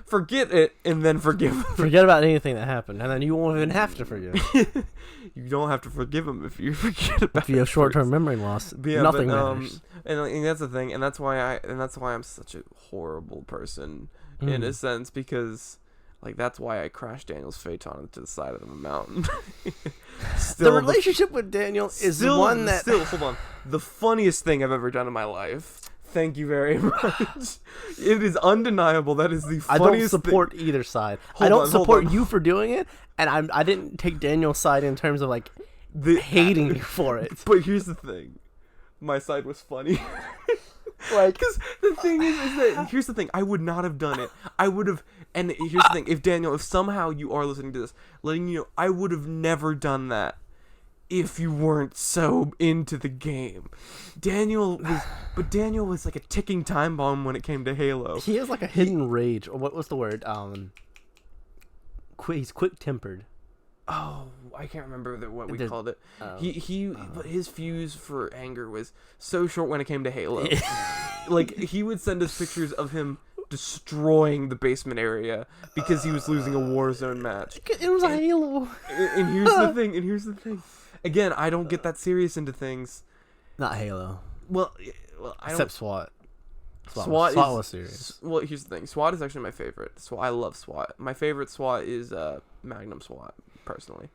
Forget it and then forgive. Forget about anything that happened, and then you won't even have to forgive. You don't have to forgive them if you forget about. If you have short-term memory loss, nothing matters. And that's the thing, and that's why I'm such a horrible person in a sense, because like that's why I crashed Daniel's Phaeton into the side of the mountain. The relationship with Daniel is one that hold on, the funniest thing I've ever done in my life. Thank you very much. It is undeniable. That is the funniest thing. I don't support either side. I don't support you for doing it, and I didn't take Daniel's side in terms of like hating you for it. But here's the thing, my side was funny. Like, because the thing is that here's the thing. I would not have done it. I would have. And here's the thing. If somehow you are listening to this, letting you know, I would have never done that if you weren't so into the game. Daniel was like a ticking time bomb when it came to Halo. He has like a hidden rage, or what was the word? He's quick-tempered. Oh, I can't remember what we called it. But his fuse for anger was so short when it came to Halo. Like, he would send us pictures of him destroying the basement area because he was losing a Warzone match. It was a Halo. And here's the thing. Again, I don't get that serious into things. Not Halo. Well, I don't. Except SWAT. SWAT was serious. Well, here's the thing. SWAT is actually my favorite. I love SWAT. My favorite SWAT is Magnum SWAT, personally.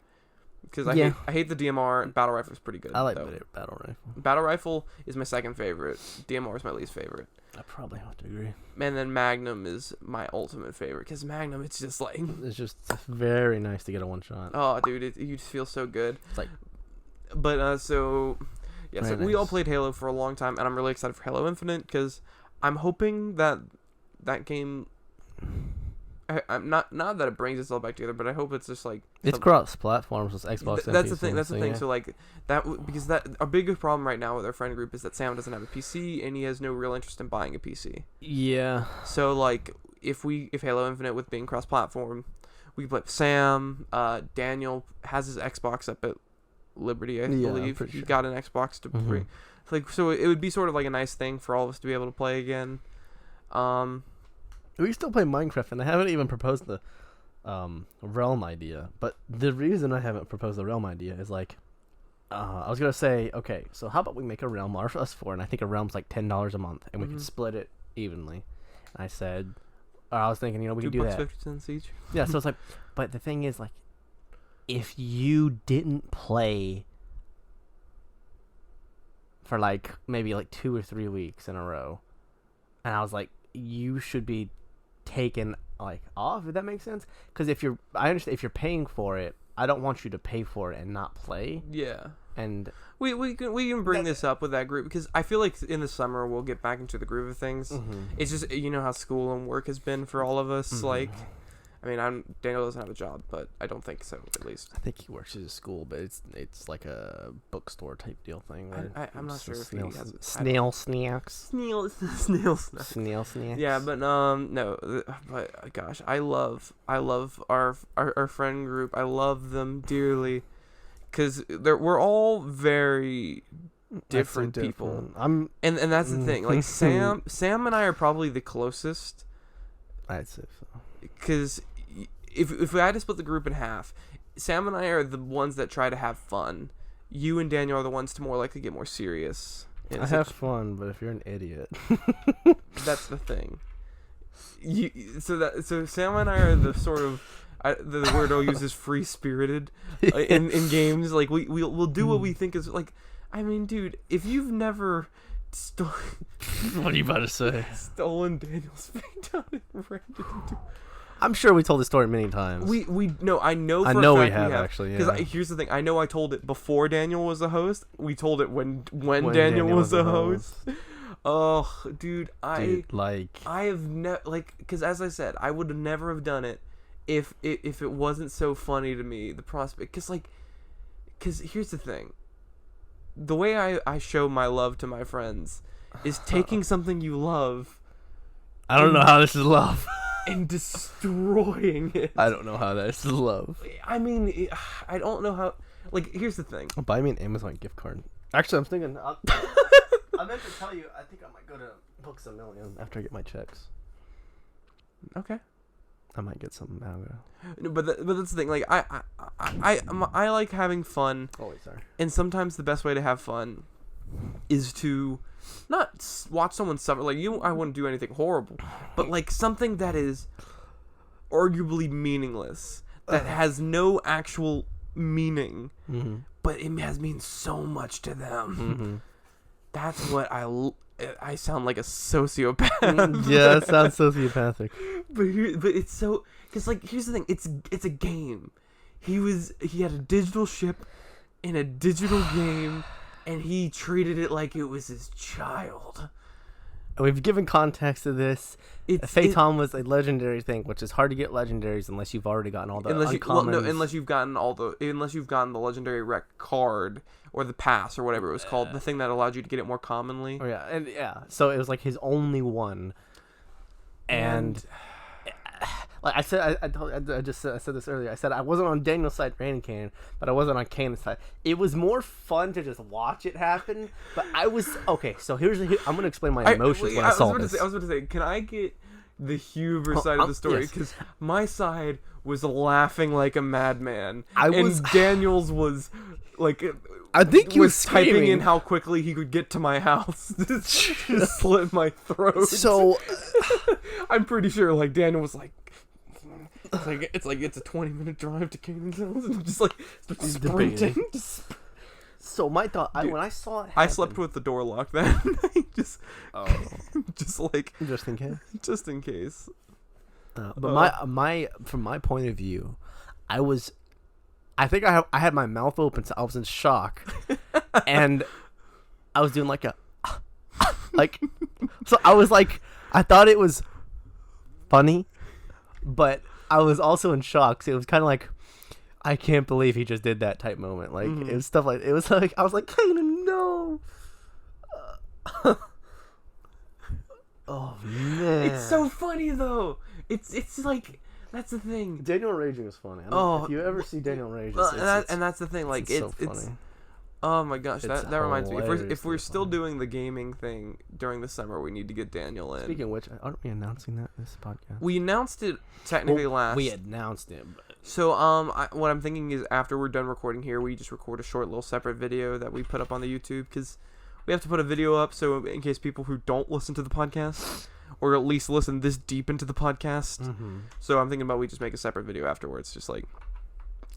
Because I hate the DMR. Battle Rifle is pretty good. I like Battle Rifle. Battle Rifle is my second favorite. DMR is my least favorite. I probably have to agree. And then Magnum is my ultimate favorite. Because Magnum, it's just like... It's just very nice to get a one-shot. Oh, dude, you just feel so good. It's like... But, so... Yeah, so nice. we all played Halo for a long time, and I'm really excited for Halo Infinite, because I'm hoping that that game. I'm not that it brings us all back together, but I hope it's just like it's cross platforms with Xbox. That's the PC, thing. That's the thing. yeah. So like because that our biggest problem right now with our friend group is that Sam doesn't have a PC and he has no real interest in buying a PC. Yeah. So like if Halo Infinite with being cross platform, we play with Sam. Daniel has his Xbox up at Liberty, I believe. He got an Xbox to bring. Like so, it would be sort of like a nice thing for all of us to be able to play again. We still play Minecraft, and I haven't even proposed the realm idea. But the reason I haven't proposed the realm idea is like, I was gonna say, okay, so how about we make a realm us four, and I think a realm's like $10 a month, and we can split it evenly. And I said, or I was thinking, we can do that. $2.50 each. Yeah, so it's like, but the thing is, like, if you didn't play for like maybe like 2 or 3 weeks in a row, and I was like, you should be taken like off, if that makes sense. Because I understand if you're paying for it, I don't want you to pay for it and not play. Yeah. And we can bring this up with that group because I feel like in the summer we'll get back into the groove of things. It's just how school and work has been for all of us. Like, I mean, Daniel doesn't have a job, but I don't think so, at least. I think he works at a school, but it's like a bookstore type deal thing. I'm not sure if he has snail snacks. Snail snacks. Snail snacks. Yeah, but no, but gosh, I love our friend group. I love them dearly, because we're all very different people. And that's the thing. Like Sam and I are probably the closest. I'd say so. Because if we had to split the group in half, Sam and I are the ones that try to have fun. You and Daniel are the ones to more likely get more serious. I have fun, but if you're an idiot, that's the thing. So Sam and I are the sort of the word I'll use is free spirited in games. Like we'll do what we think is like. I mean, dude, if you've never what are you about to say? Stolen Daniel's fake down and rammed it into. I'm sure we told the story many times. I know for a a fact we have actually. Because here's the thing. I know I told it before Daniel was a host. We told it when Daniel was a host. Oh, dude, I have never because as I said, I would never have done it if it wasn't so funny to me. The prospect, because here's the thing. The way I show my love to my friends is taking something you love. I don't know how this is love. And destroying it. I don't know how this is love. I mean, I don't know how. Like, here's the thing. Buy me an Amazon gift card. Actually, I'm thinking. I meant to tell you. I think I might go to Books A Million after I get my checks. Okay. I might get something out of it. No, but that's the thing. Like, I like having fun. Oh wait, sorry. And sometimes the best way to have fun is to not watch someone suffer. Like I wouldn't do anything horrible, but like something that is arguably meaningless, that has no actual meaning, but it has means so much to them. That's what I sound like a sociopath. Yeah, that sounds sociopathic. But it's so, because like here's the thing. It's a game. He had a digital ship in a digital game. And he treated it like it was his child. We've given context to this. Phaeton was a legendary thing, which is hard to get legendaries unless you've already gotten all the uncommons. Unless you've gotten the legendary rec card or the pass or whatever it was called, the thing that allowed you to get it more commonly. Oh yeah, so it was like his only one, and like I said, I said this earlier. I said I wasn't on Daniel's side for Annie Kane, but I wasn't on Kane's side. It was more fun to just watch it happen. But I was okay. So I'm gonna explain my emotions when I saw this. I was about to say, can I get the Huber side of the story? Because my side was laughing like a madman, and Daniel's was like. I think he was typing in how quickly he could get to my house to slit my throat. So I'm pretty sure like Daniel was like. It's a 20-minute drive to Kanan's house, and I'm just like sprinting. So my thought, when I saw it happen, I slept with the door locked that night, just in case. But from my point of view, I think I had my mouth open, so I was in shock, and I was doing like so I was like, I thought it was funny, but I was also in shock. So it was kind of like, I can't believe he just did that type moment. Like it was stuff like, it was like, I was like, Kanan, no. Oh man, It's so funny though. It's like that's the thing. Daniel raging is funny. If you ever see Daniel rage, and that's the thing. Like it's so funny. Oh my gosh, It's that reminds me. If we're hilariously still funny. doing the gaming thing during the summer, we need to get Daniel in. Speaking of which, aren't we announcing that this podcast? We announced it technically last. We announced it. But... So what I'm thinking is after we're done recording here, we just record a short little separate video that we put up on the YouTube because we have to put a video up so in case people who don't listen to the podcast or at least listen this deep into the podcast. So I'm thinking about we just make a separate video afterwards, just like.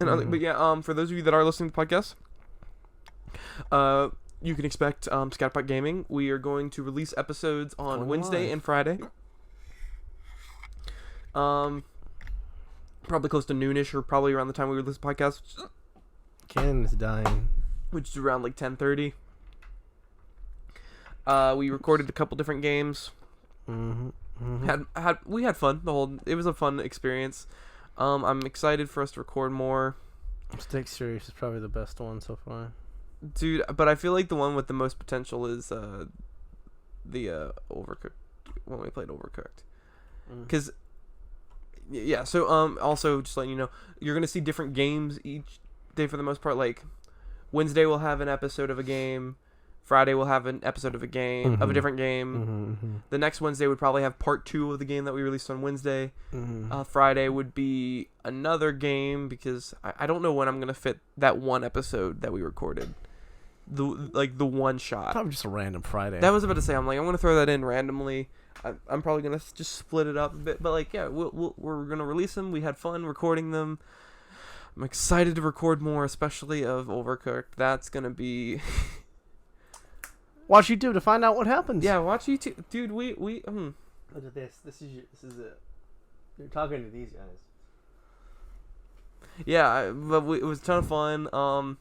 And but yeah, for those of you that are listening to the podcast. You can expect Scatterpot Gaming. We are going to release episodes on Wednesday and Friday. Probably close to noonish, or probably around the time we release the podcast. Canon is dying. Which is around like 10:30. We recorded a couple different games. We had fun. It was a fun experience. I'm excited for us to record more. Stick Series is probably the best one so far. Dude, but I feel like the one with the most potential is the Overcooked, when we played Overcooked. Because, yeah, so also just letting you know, you're going to see different games each day for the most part. Like, Wednesday we'll have an episode of a game. Friday we'll have an episode of a game, of a different game. The next Wednesday would probably have part 2 of the game that we released on Wednesday. Friday would be another game because I don't know when I'm going to fit that one episode that we recorded. The one shot. Probably just a random Friday. That was about to say. I'm gonna throw that in randomly. I'm probably gonna just split it up a bit. But like, yeah, we're gonna release them. We had fun recording them. I'm excited to record more, especially of Overcooked. That's gonna be. Watch YouTube to find out what happens. Yeah, watch YouTube, dude. We Look at this. This is it. You're talking to these guys. Yeah, but it was a ton of fun.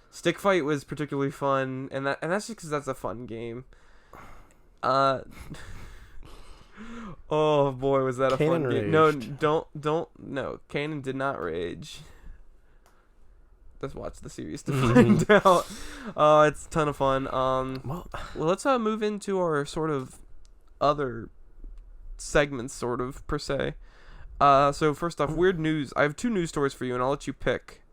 Stick Fight was particularly fun, and that's just because that's a fun game. Oh boy, was that a Kanan fun game? raged. No, no. Kanan did not rage. Let's watch the series to find out. It's a ton of fun. Well, let's move into our sort of other segments, sort of per se. So first off, weird news. I have 2 news stories for you, and I'll let you pick.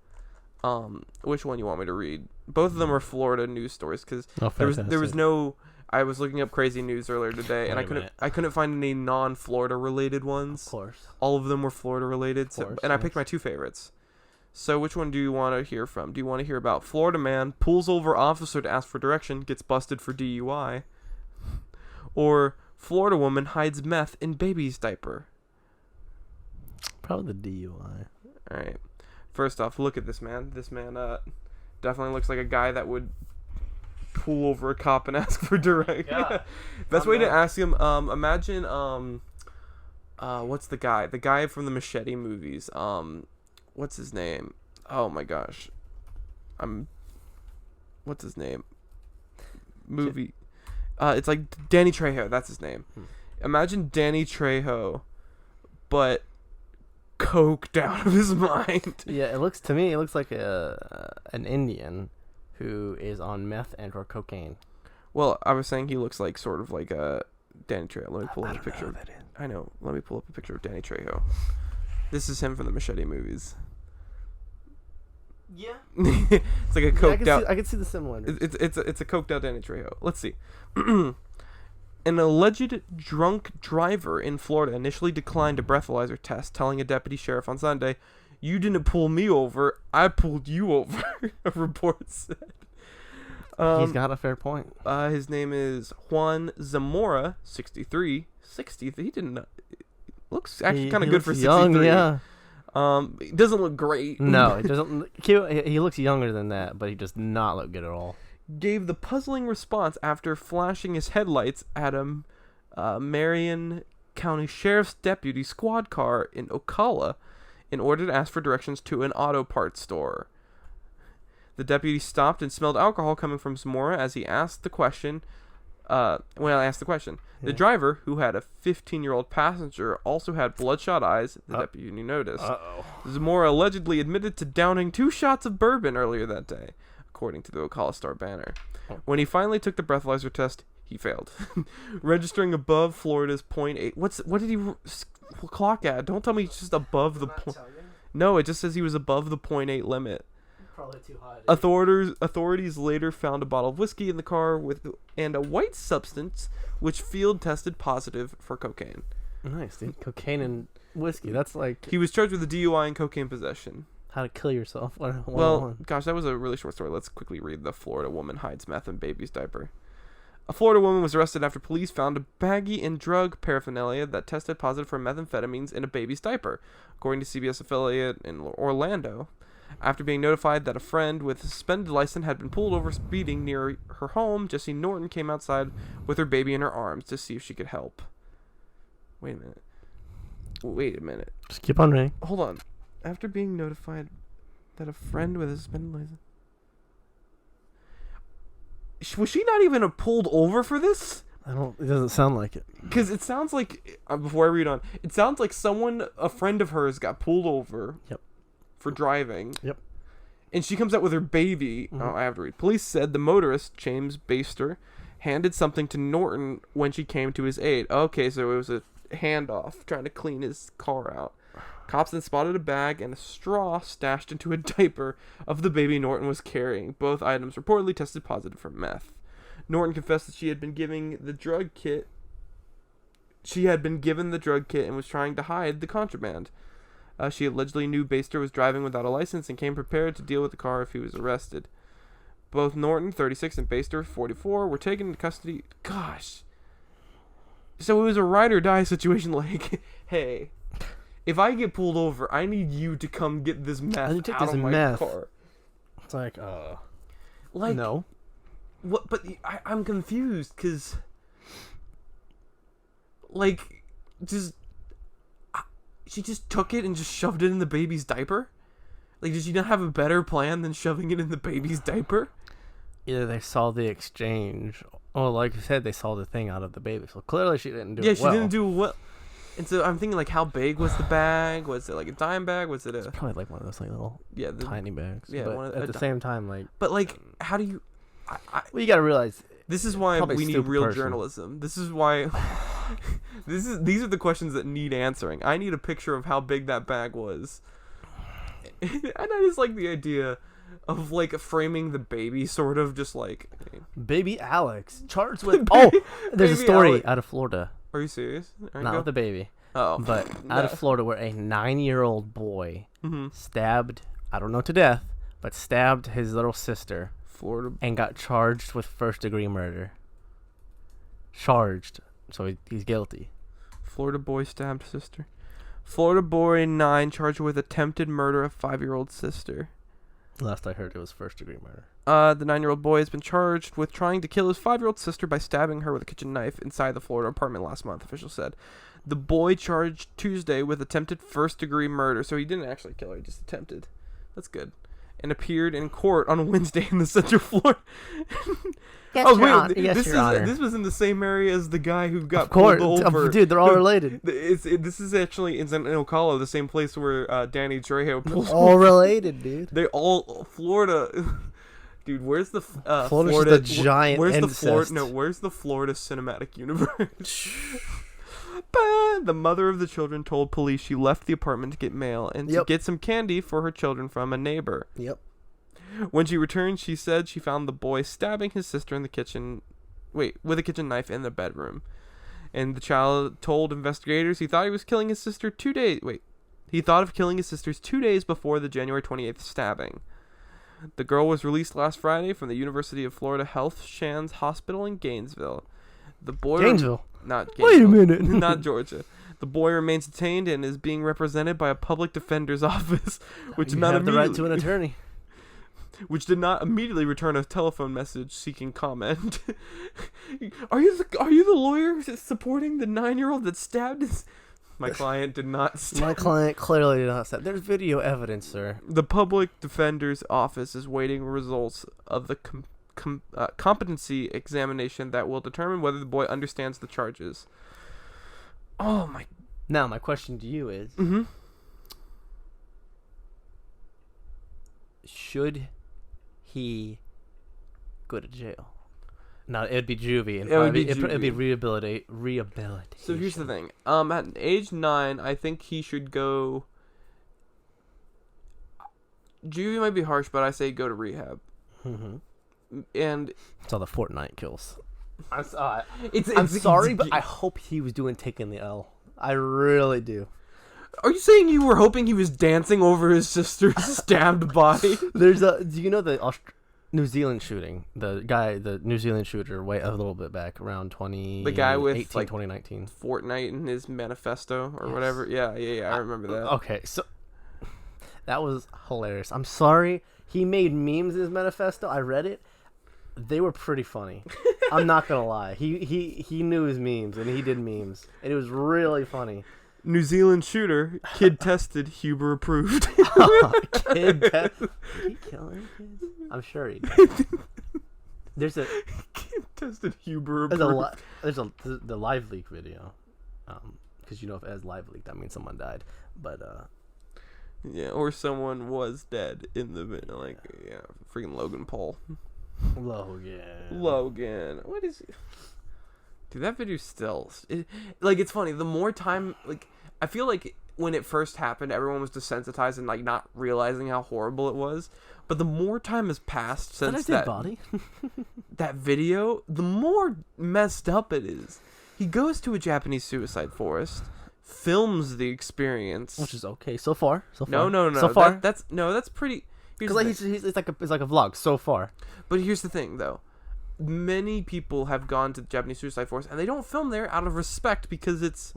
Which one you want me to read? Both of them are Florida news stories because there was no. I was looking up crazy news earlier today, and I couldn't find any non-Florida related ones. Of course, all of them were Florida related. I picked my 2 favorites. So which one do you want to hear from? Do you want to hear about Florida man pulls over officer to ask for direction, gets busted for DUI, or Florida woman hides meth in baby's diaper? Probably the DUI. All right. First off, look at this man. This man definitely looks like a guy that would pull over a cop and ask for direction. Yeah. Best way to ask him, imagine what's the guy? The guy from the Machete movies. What's his name? Oh my gosh. What's his name? Movie. It's like Danny Trejo, that's his name. Imagine Danny Trejo, but coked out of his mind. Yeah, it looks like an Indian who is on meth and or cocaine. Well, I was saying he looks like sort of like a Danny Trejo. Let me pull up a picture. Know who that is. I know. Let me pull up a picture of Danny Trejo. This is him from the Machete movies. Yeah. It's like a coked out. I can see the similarities. It's a coked out Danny Trejo. Let's see. An alleged drunk driver in Florida initially declined a breathalyzer test, telling a deputy sheriff on Sunday, "You didn't pull me over, I pulled you over," a report said. He's got a fair point. His name is Juan Zamora, 63. 60. He didn't. Looks actually kind of good for 63. Young, yeah. He doesn't look great. No, it doesn't. He looks younger than that, but he does not look good at all. Gave the puzzling response after flashing his headlights at a Marion County Sheriff's deputy squad car in Ocala in order to ask for directions to an auto parts store. The deputy stopped and smelled alcohol coming from Zamora as he asked the question, When I asked the question. The Yeah. driver, who had a 15-year-old passenger, also had bloodshot eyes, the deputy noticed. Uh-oh. Zamora allegedly admitted to downing 2 shots of bourbon earlier that day, according to the Ocala Star-Banner. Oh. When he finally took the breathalyzer test, he failed, registering above Florida's .8. What did he clock at? Don't tell me he's just above the point. No, it just says he was above the .8 limit. Probably too high. Authorities later found a bottle of whiskey in the car and a white substance, which field tested positive for cocaine. Nice, dude. Cocaine and whiskey. That's like He was charged with a DUI and cocaine possession. how to kill yourself. Well, gosh, that was a really short story. Let's quickly read. The Florida woman hides meth in baby's diaper. A Florida woman was arrested after police found a baggie and drug paraphernalia that tested positive for methamphetamines in a baby's diaper, according to CBS affiliate in Orlando. After being notified that a friend with a suspended license had been pulled over speeding near her home, Jessie Norton came outside with her baby in her arms to see if she could help. Wait a minute. Just keep on reading. Hold on. After being notified that a friend with a suspended license... Was she not even pulled over for this? It doesn't sound like it. Because it sounds like, before I read on, it sounds like a friend of hers got pulled over. Yep. For driving. Yep. And she comes out with her baby. Mm-hmm. Oh, I have to read. Police said the motorist, James Baster, handed something to Norton when she came to his aid. Okay, so it was a handoff, trying to clean his car out. Cops then spotted a bag and a straw stashed into a diaper of the baby Norton was carrying. Both items reportedly tested positive for meth. Norton confessed that she had been given the drug kit. She had been given the drug kit and was trying to hide the contraband. She allegedly knew Baster was driving without a license and came prepared to deal with the car if he was arrested. Both Norton, 36, and Baster, 44, were taken into custody. Gosh. So it was a ride or die situation like, hey, if I get pulled over, I need you to come get this meth out of my car. It's like, no. What? But I'm confused, because, like, she just took it and just shoved it in the baby's diaper? Like, did she not have a better plan than shoving it in the baby's diaper? Either they saw the exchange, or like you said, they saw the thing out of the baby. So clearly she didn't do it well. Yeah, she didn't do well. And so I'm thinking, like, how big was the bag? Was it, like, a dime bag? Was it a... It's probably, like, one of those, like, little tiny bags. Yeah, but at the same time, like... But, like, how do you... well, you gotta realize... This is why we need real journalism. This is why... These are the questions that need answering. I need a picture of how big that bag was. And I just like the idea of, like, framing the baby, sort of, just like... Baby Alex, charged with... Oh! There's a story out of Florida. Are you serious? Not with the baby. Oh. But out of Florida, where a 9-year-old boy stabbed, I don't know to death, but stabbed his little sister. Florida. And got charged with first-degree murder. Charged. So he's guilty. Florida boy stabbed sister. Florida boy 9 charged with attempted murder of 5-year-old sister. Last I heard, it was first-degree murder. The 9-year-old boy has been charged with trying to kill his 5-year-old sister by stabbing her with a kitchen knife inside the Florida apartment last month, officials said. The boy charged Tuesday with attempted first-degree murder, so he didn't actually kill her, he just attempted. That's good. And appeared in court on Wednesday in the Central Florida. This was in the same area as the guy who got pulled over. Dude, they're all related. This is actually in Ocala, the same place where Danny Trejo pulled over. All related, dude. They all Florida. Dude, where's the Florida's the giant incest. Where's the Florida cinematic universe? The mother of the children told police she left the apartment to get mail and to get some candy for her children from a neighbor. Yep. When she returned, she said she found the boy stabbing his sister in the kitchen, with a kitchen knife in the bedroom. And the child told investigators he thought he was killing his sister 2 days. He thought of killing his sisters 2 days before the January 28th stabbing. The girl was released last Friday from the University of Florida Health Shands Hospital in Gainesville. The boy Gainesville? Not Gainesville. Wait a minute. Not Georgia. The boy remains detained and is being represented by a public defender's office, which you have the right to an attorney. Which did not immediately return a telephone message seeking comment. Are you the lawyer supporting the 9-year-old that stabbed his... My client did not stab. My client clearly did not stab. There's video evidence, sir. The public defender's office is waiting results of the competency examination that will determine whether the boy understands the charges. Oh my. Now my question to you is: should he go to jail? No, it'd be juvie. It'd be rehabilitation. So here's the thing. At age 9, I think he should go. Juvie might be harsh, but I say go to rehab. And it's all the Fortnite kills. I'm It's sorry, but I hope he was taking the L. I really do. Are you saying you were hoping he was dancing over his sister's stabbed body? Do you know the New Zealand shooting? The New Zealand shooter, way a little bit back around 2018, the guy with 2019. Fortnite in his manifesto or whatever. Yeah, I remember that. Okay, so that was hilarious. I'm sorry. He made memes in his manifesto. I read it. They were pretty funny. I'm not gonna lie. He knew his memes and he did memes, and it was really funny. New Zealand shooter, kid tested, Huber approved. Did he kill any kids? I'm sure he did. There's a kid tested, Huber approved. There's the live leak video, because if it has live leak, that means someone died. But yeah, or someone was dead in the freaking Logan Paul. Logan. What is it? Dude, that video still... it's funny. The more time... I feel like when it first happened, everyone was desensitized and, not realizing how horrible it was. But the more time has passed since that video, the more messed up it is. He goes to a Japanese suicide forest, films the experience. Which is okay so far. No. So far? That's pretty... Because it's like a vlog so far. But here's the thing, though. Many people have gone to the Japanese suicide forest, and they don't film there out of respect because it's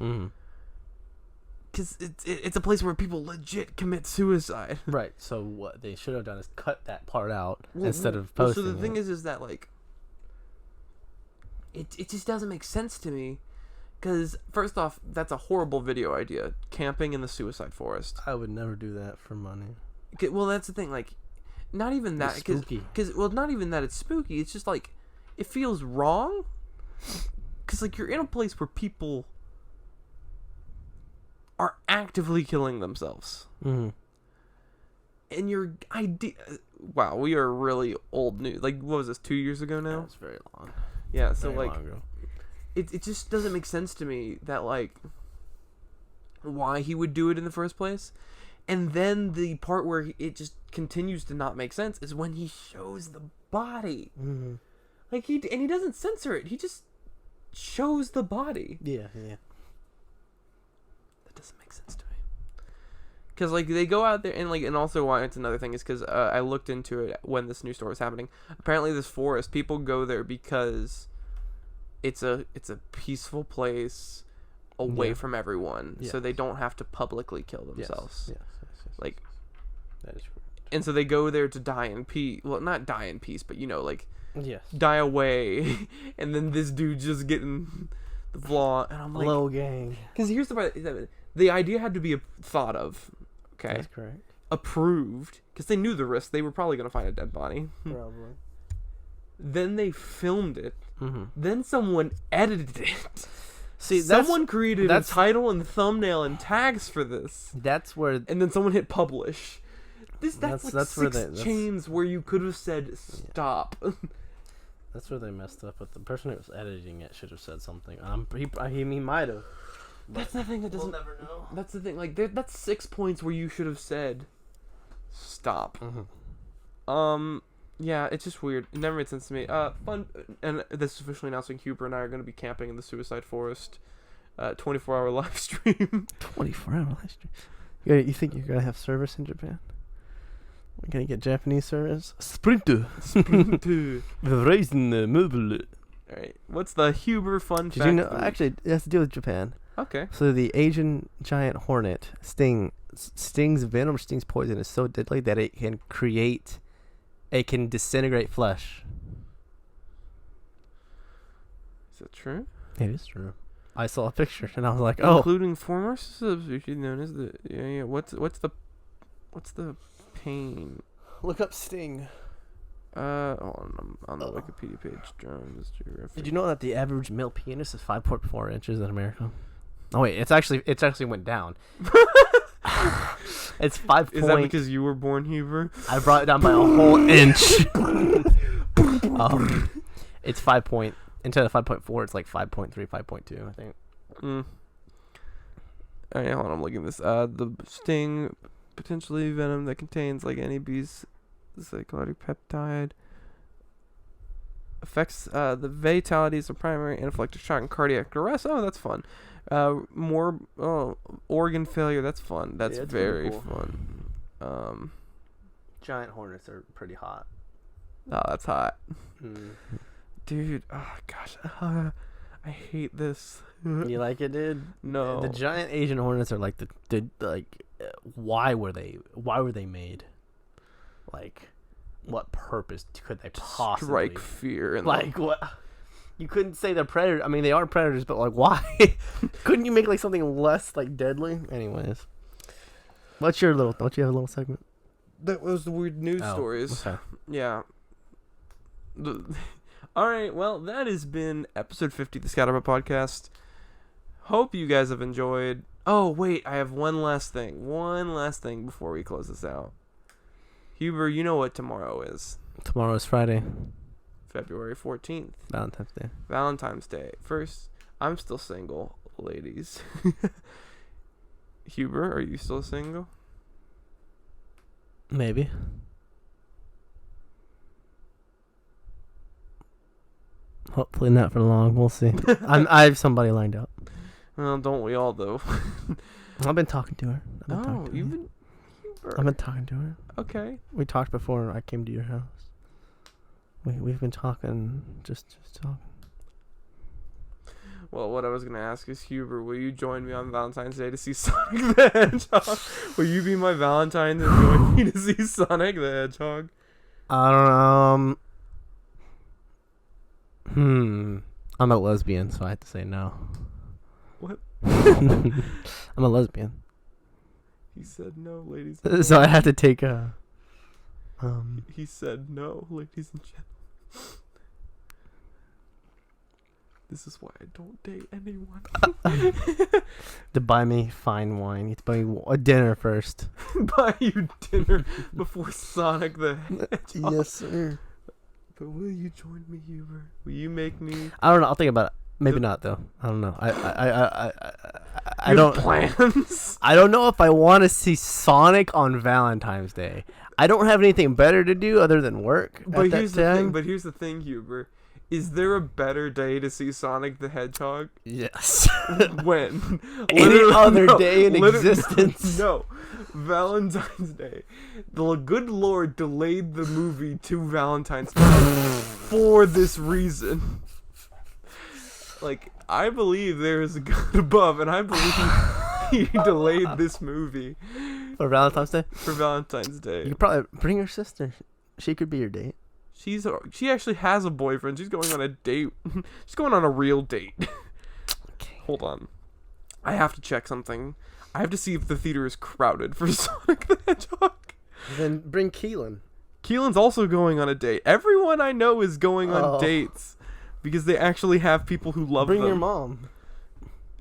it's a place where people legit commit suicide. Right. So what they should have done is cut that part out instead of posting. So the thing is that it just doesn't make sense to me. Because first off, that's a horrible video idea. Camping in the suicide forest. I would never do that for money. Well, that's the thing. Not even that. Because not even that it's spooky. It's just it feels wrong. Because you're in a place where people are actively killing themselves. And your idea... Wow, we are really old news. What was this, 2 years ago now? That's very long. Yeah, so very long ago. It just doesn't make sense to me that why he would do it in the first place. And then the part where it just continues to not make sense is when he shows the body. He doesn't censor it. He just shows the body. Yeah. That doesn't make sense to me. Because they go out there and also why it's another thing is because I looked into it when this news story was happening. Apparently, this forest, people go there because it's a peaceful place away from everyone, so they don't have to publicly kill themselves. Yes. That is true. And so they go there to die in peace. Well, not die in peace, but yes, die away. And then this dude just getting the flaw, and I'm like, hello, gang. Because here's the part: the idea had to be thought of. Okay, that's correct. Approved, because they knew the risk. They were probably gonna find a dead body. Probably. Then they filmed it. Then someone edited it. See, someone created a title and thumbnail and tags for this. That's where... And then someone hit publish. That's six chains where you could have said stop. That's where they messed up. But the person who was editing it should have said something. He might have. That's the thing that doesn't... We'll never know. That's the thing. That's 6 points where you should have said stop. Yeah, it's just weird. It never made sense to me. Fun, and this is officially announcing Huber and I are going to be camping in the suicide forest. 24-hour live stream. 24-hour live stream. You think you're going to have service in Japan? We're going to get Japanese service? Sprinter. Verizon mobile. Alright, what's the Huber fun fact? Did you know? Actually, it has to do with Japan. Okay. So the Asian giant hornet stings poison is so deadly that it can create... It can disintegrate flesh. Is that true? It is true. I saw a picture and I was like, "Oh!" Including former subspecies known as the What's the pain? Look up sting. I'm on the Wikipedia page. Drones. Did you know that the average male penis is 5.4 inches in America? Oh wait, it's actually went down. It's 5. Is that because you were born Huber? I brought it down by a whole inch. It's 5 point instead of 5.4. It's like 5.3, 5.2. I think. All right, hold on. I'm looking at this. The sting, potentially venom that contains like any bee's cyclotic peptide, affects the fatalities of primary anaphylactic shock and cardiac arrest. Oh, that's fun. More organ failure. That's fun. That's very cool. Fun. Giant hornets are pretty hot. Oh, that's hot. Dude, oh gosh. I hate this. You like it, dude? No. The giant Asian hornets are like why were they made? Like, what purpose could they possibly strike fear in like what? You couldn't say they're predators. I mean, they are predators, but like, why? Couldn't you make like something less like deadly? Anyways, don't you have a little segment? That was the weird news stories. Okay. Yeah. All right. Well, that has been episode 50 of the Scatterpot podcast. Hope you guys have enjoyed. Oh wait, I have one last thing. Before we close this out. Huber, you know what tomorrow is? Tomorrow is Friday. February 14th. Valentine's Day. First, I'm still single, ladies. Huber, are you still single? Maybe. Hopefully not for long. We'll see. I have somebody lined up. Well, don't we all, though? I've been talking to her. I've been talking to her. Okay. We talked before I came to your house. We've been talking, just talking. Well, what I was going to ask is, Huber, will you join me on Valentine's Day to see Sonic the Hedgehog? Will you be my Valentine and join me to see Sonic the Hedgehog? I don't know. I'm a lesbian, so I have to say no. What? I'm a lesbian. He said no, ladies. So I have to take a... He said no, ladies and gentlemen. This is why I don't date anyone. To buy me fine wine, you have to buy me a dinner first. Buy you dinner before Sonic the Hedgehog. Yes, sir. But will you join me, Huber? Will you make me? I don't know. I'll think about it. Maybe not though. I don't know. I don't plans. I don't know if I want to see Sonic on Valentine's Day. I don't have anything better to do other than work. But here's the thing, Huber. Is there a better day to see Sonic the Hedgehog? Yes. When? Any other day in existence. No. Valentine's Day. The good Lord delayed the movie to Valentine's Day for this reason. Like, I believe there is a God above, and I believe he delayed this movie. For Valentine's Day? For Valentine's Day. You could probably bring your sister. She could be your date. She actually has a boyfriend. She's going on a date. She's going on a real date. Okay. Hold on. I have to check something. I have to see if the theater is crowded for Sonic the Hedgehog. Then bring Keelan. Keelan's also going on a date. Everyone I know is going on dates because they actually have people who love them. Bring your mom.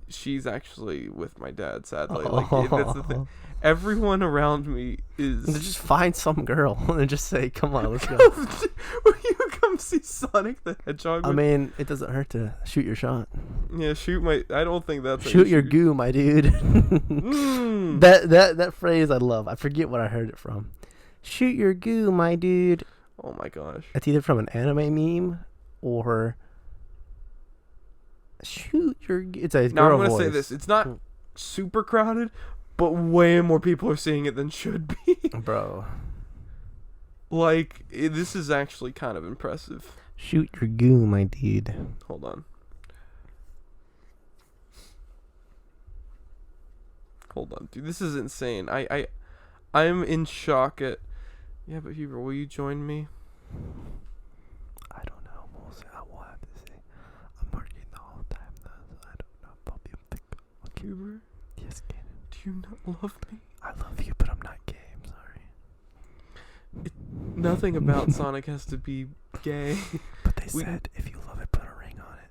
She's actually with my dad, sadly. Like, that's the thing. Everyone around me is... Just find some girl and just say, come on, let's go. Will you come see Sonic the Hedgehog? I mean, it doesn't hurt to shoot your shot. Yeah, shoot my... I don't think that's... Shoot your goo, my dude. That phrase I love. I forget what I heard it from. Shoot your goo, my dude. Oh my gosh. It's either from an anime meme or... Shoot your goo. It's a now girl I'm going to voice. say this. It's not super crowded, but way more people are seeing it than should be. Bro. Like, this is actually kind of impressive. Shoot your goo, my dude. Hold on. Dude, this is insane. I'm in shock at... Yeah, but Huber, will you join me? I don't know. We'll see. I will have to see. I'm working the whole time, though, so I don't know if I'll be able to pick up. Okay. Huber? Yes, Cannon. Do you not love me? I love you, but I'm not gay. I'm sorry. Nothing about Sonic has to be gay. But they said if you love it, put a ring on it.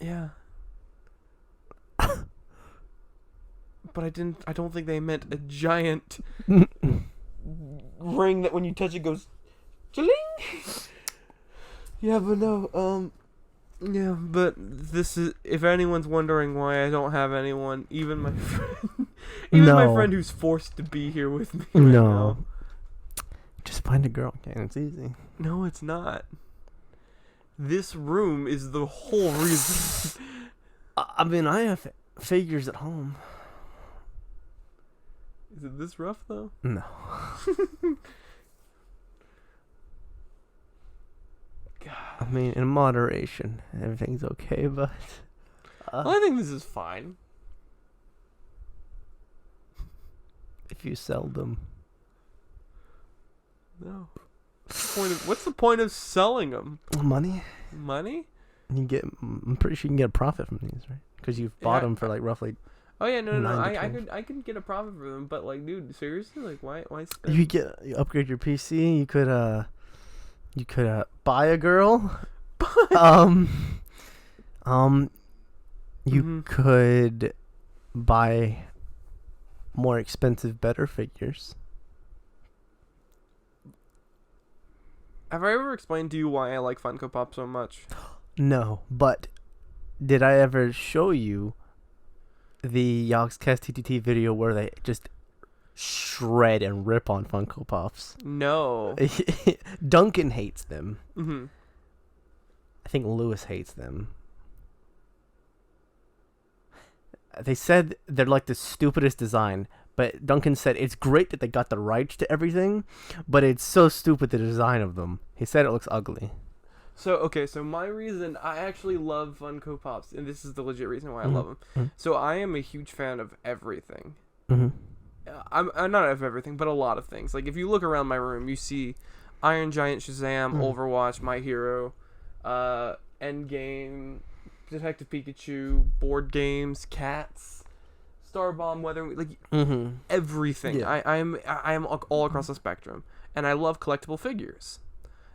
Yeah. But I don't think they meant a giant ring that when you touch it goes chling. Yeah, but no, yeah, but this is, if anyone's wondering why I don't have anyone, even my friend, my friend who's forced to be here with me right now. Just find a girl, okay? It's easy. No, it's not. This room is the whole reason. I mean, I have figures at home. Is it this rough though? No. God. I mean, in moderation, everything's okay, but Well, I think this is fine. if you sell them, No. What's the point of selling them? money, Money? you get. I'm pretty sure you can get a profit from these, right? Because you've bought them for like roughly. Oh yeah, no. 9 to I 12. I could get a profit for them, but like, dude, seriously, like, why spend? You upgrade your PC. You could buy a girl. You could buy more expensive, better figures. Have I ever explained to you why I like Funko Pop so much? No, but did I ever show you the Yogscast TTT video where they just shred and rip on Funko Pops? No. Duncan hates them. Mm-hmm. I think Lewis hates them. They said they're like the stupidest design, but Duncan said it's great that they got the rights to everything, but it's so stupid the design of them. He said it looks ugly. So my reason, I actually love Funko Pops, and this is the legit reason why I love them. Mm-hmm. So I am a huge fan of everything. Mm-hmm. I'm not of everything, but a lot of things. Like, if you look around my room, you see Iron Giant, Shazam, Overwatch, My Hero, Endgame, Detective Pikachu, board games, cats, Starbomb, Weather, like everything. Yeah. I am all across the spectrum, and I love collectible figures.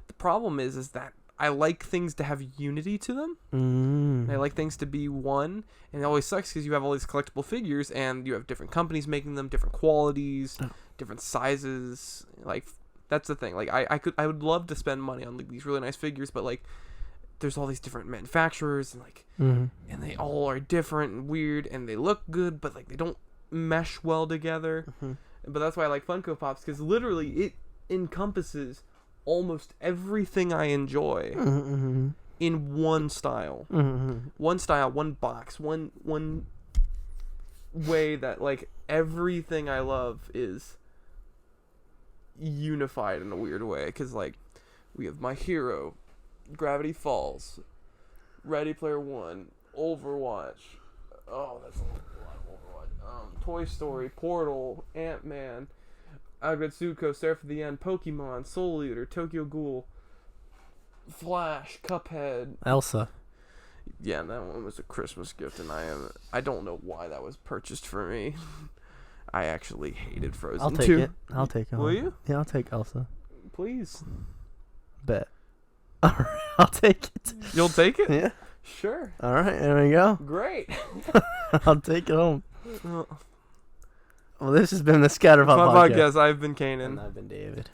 The problem is that I like things to have unity to them. And I like things to be one, and it always sucks because you have all these collectible figures, and you have different companies making them, different qualities, different sizes. Like, that's the thing. Like, I would love to spend money on like these really nice figures, but like, there's all these different manufacturers, and like, and they all are different and weird, and they look good, but like they don't mesh well together. But that's why I like Funko Pops, because literally it encompasses almost everything I enjoy in one style. One style, one box, one way that like everything I love is unified in a weird way. Because like, we have My Hero, Gravity Falls, Ready Player One, Overwatch. Oh, that's a lot of Overwatch. Toy Story, Portal, Ant-Man, Aggretsuko, Seraph of the End, Pokemon, Soul Eater, Tokyo Ghoul, Flash, Cuphead, Elsa. Yeah, that one was a Christmas gift, and I don't know why that was purchased for me. I actually hated Frozen I'll take 2. it. I'll take it. Will you? Yeah, I'll take Elsa. Please. Bet. Alright, I'll take it. You'll take it? Yeah. Sure. Alright, there we go. Great. I'll take it home. Well, this has been the Scatterpot My podcast. podcast. I've been Kanan. And I've been David.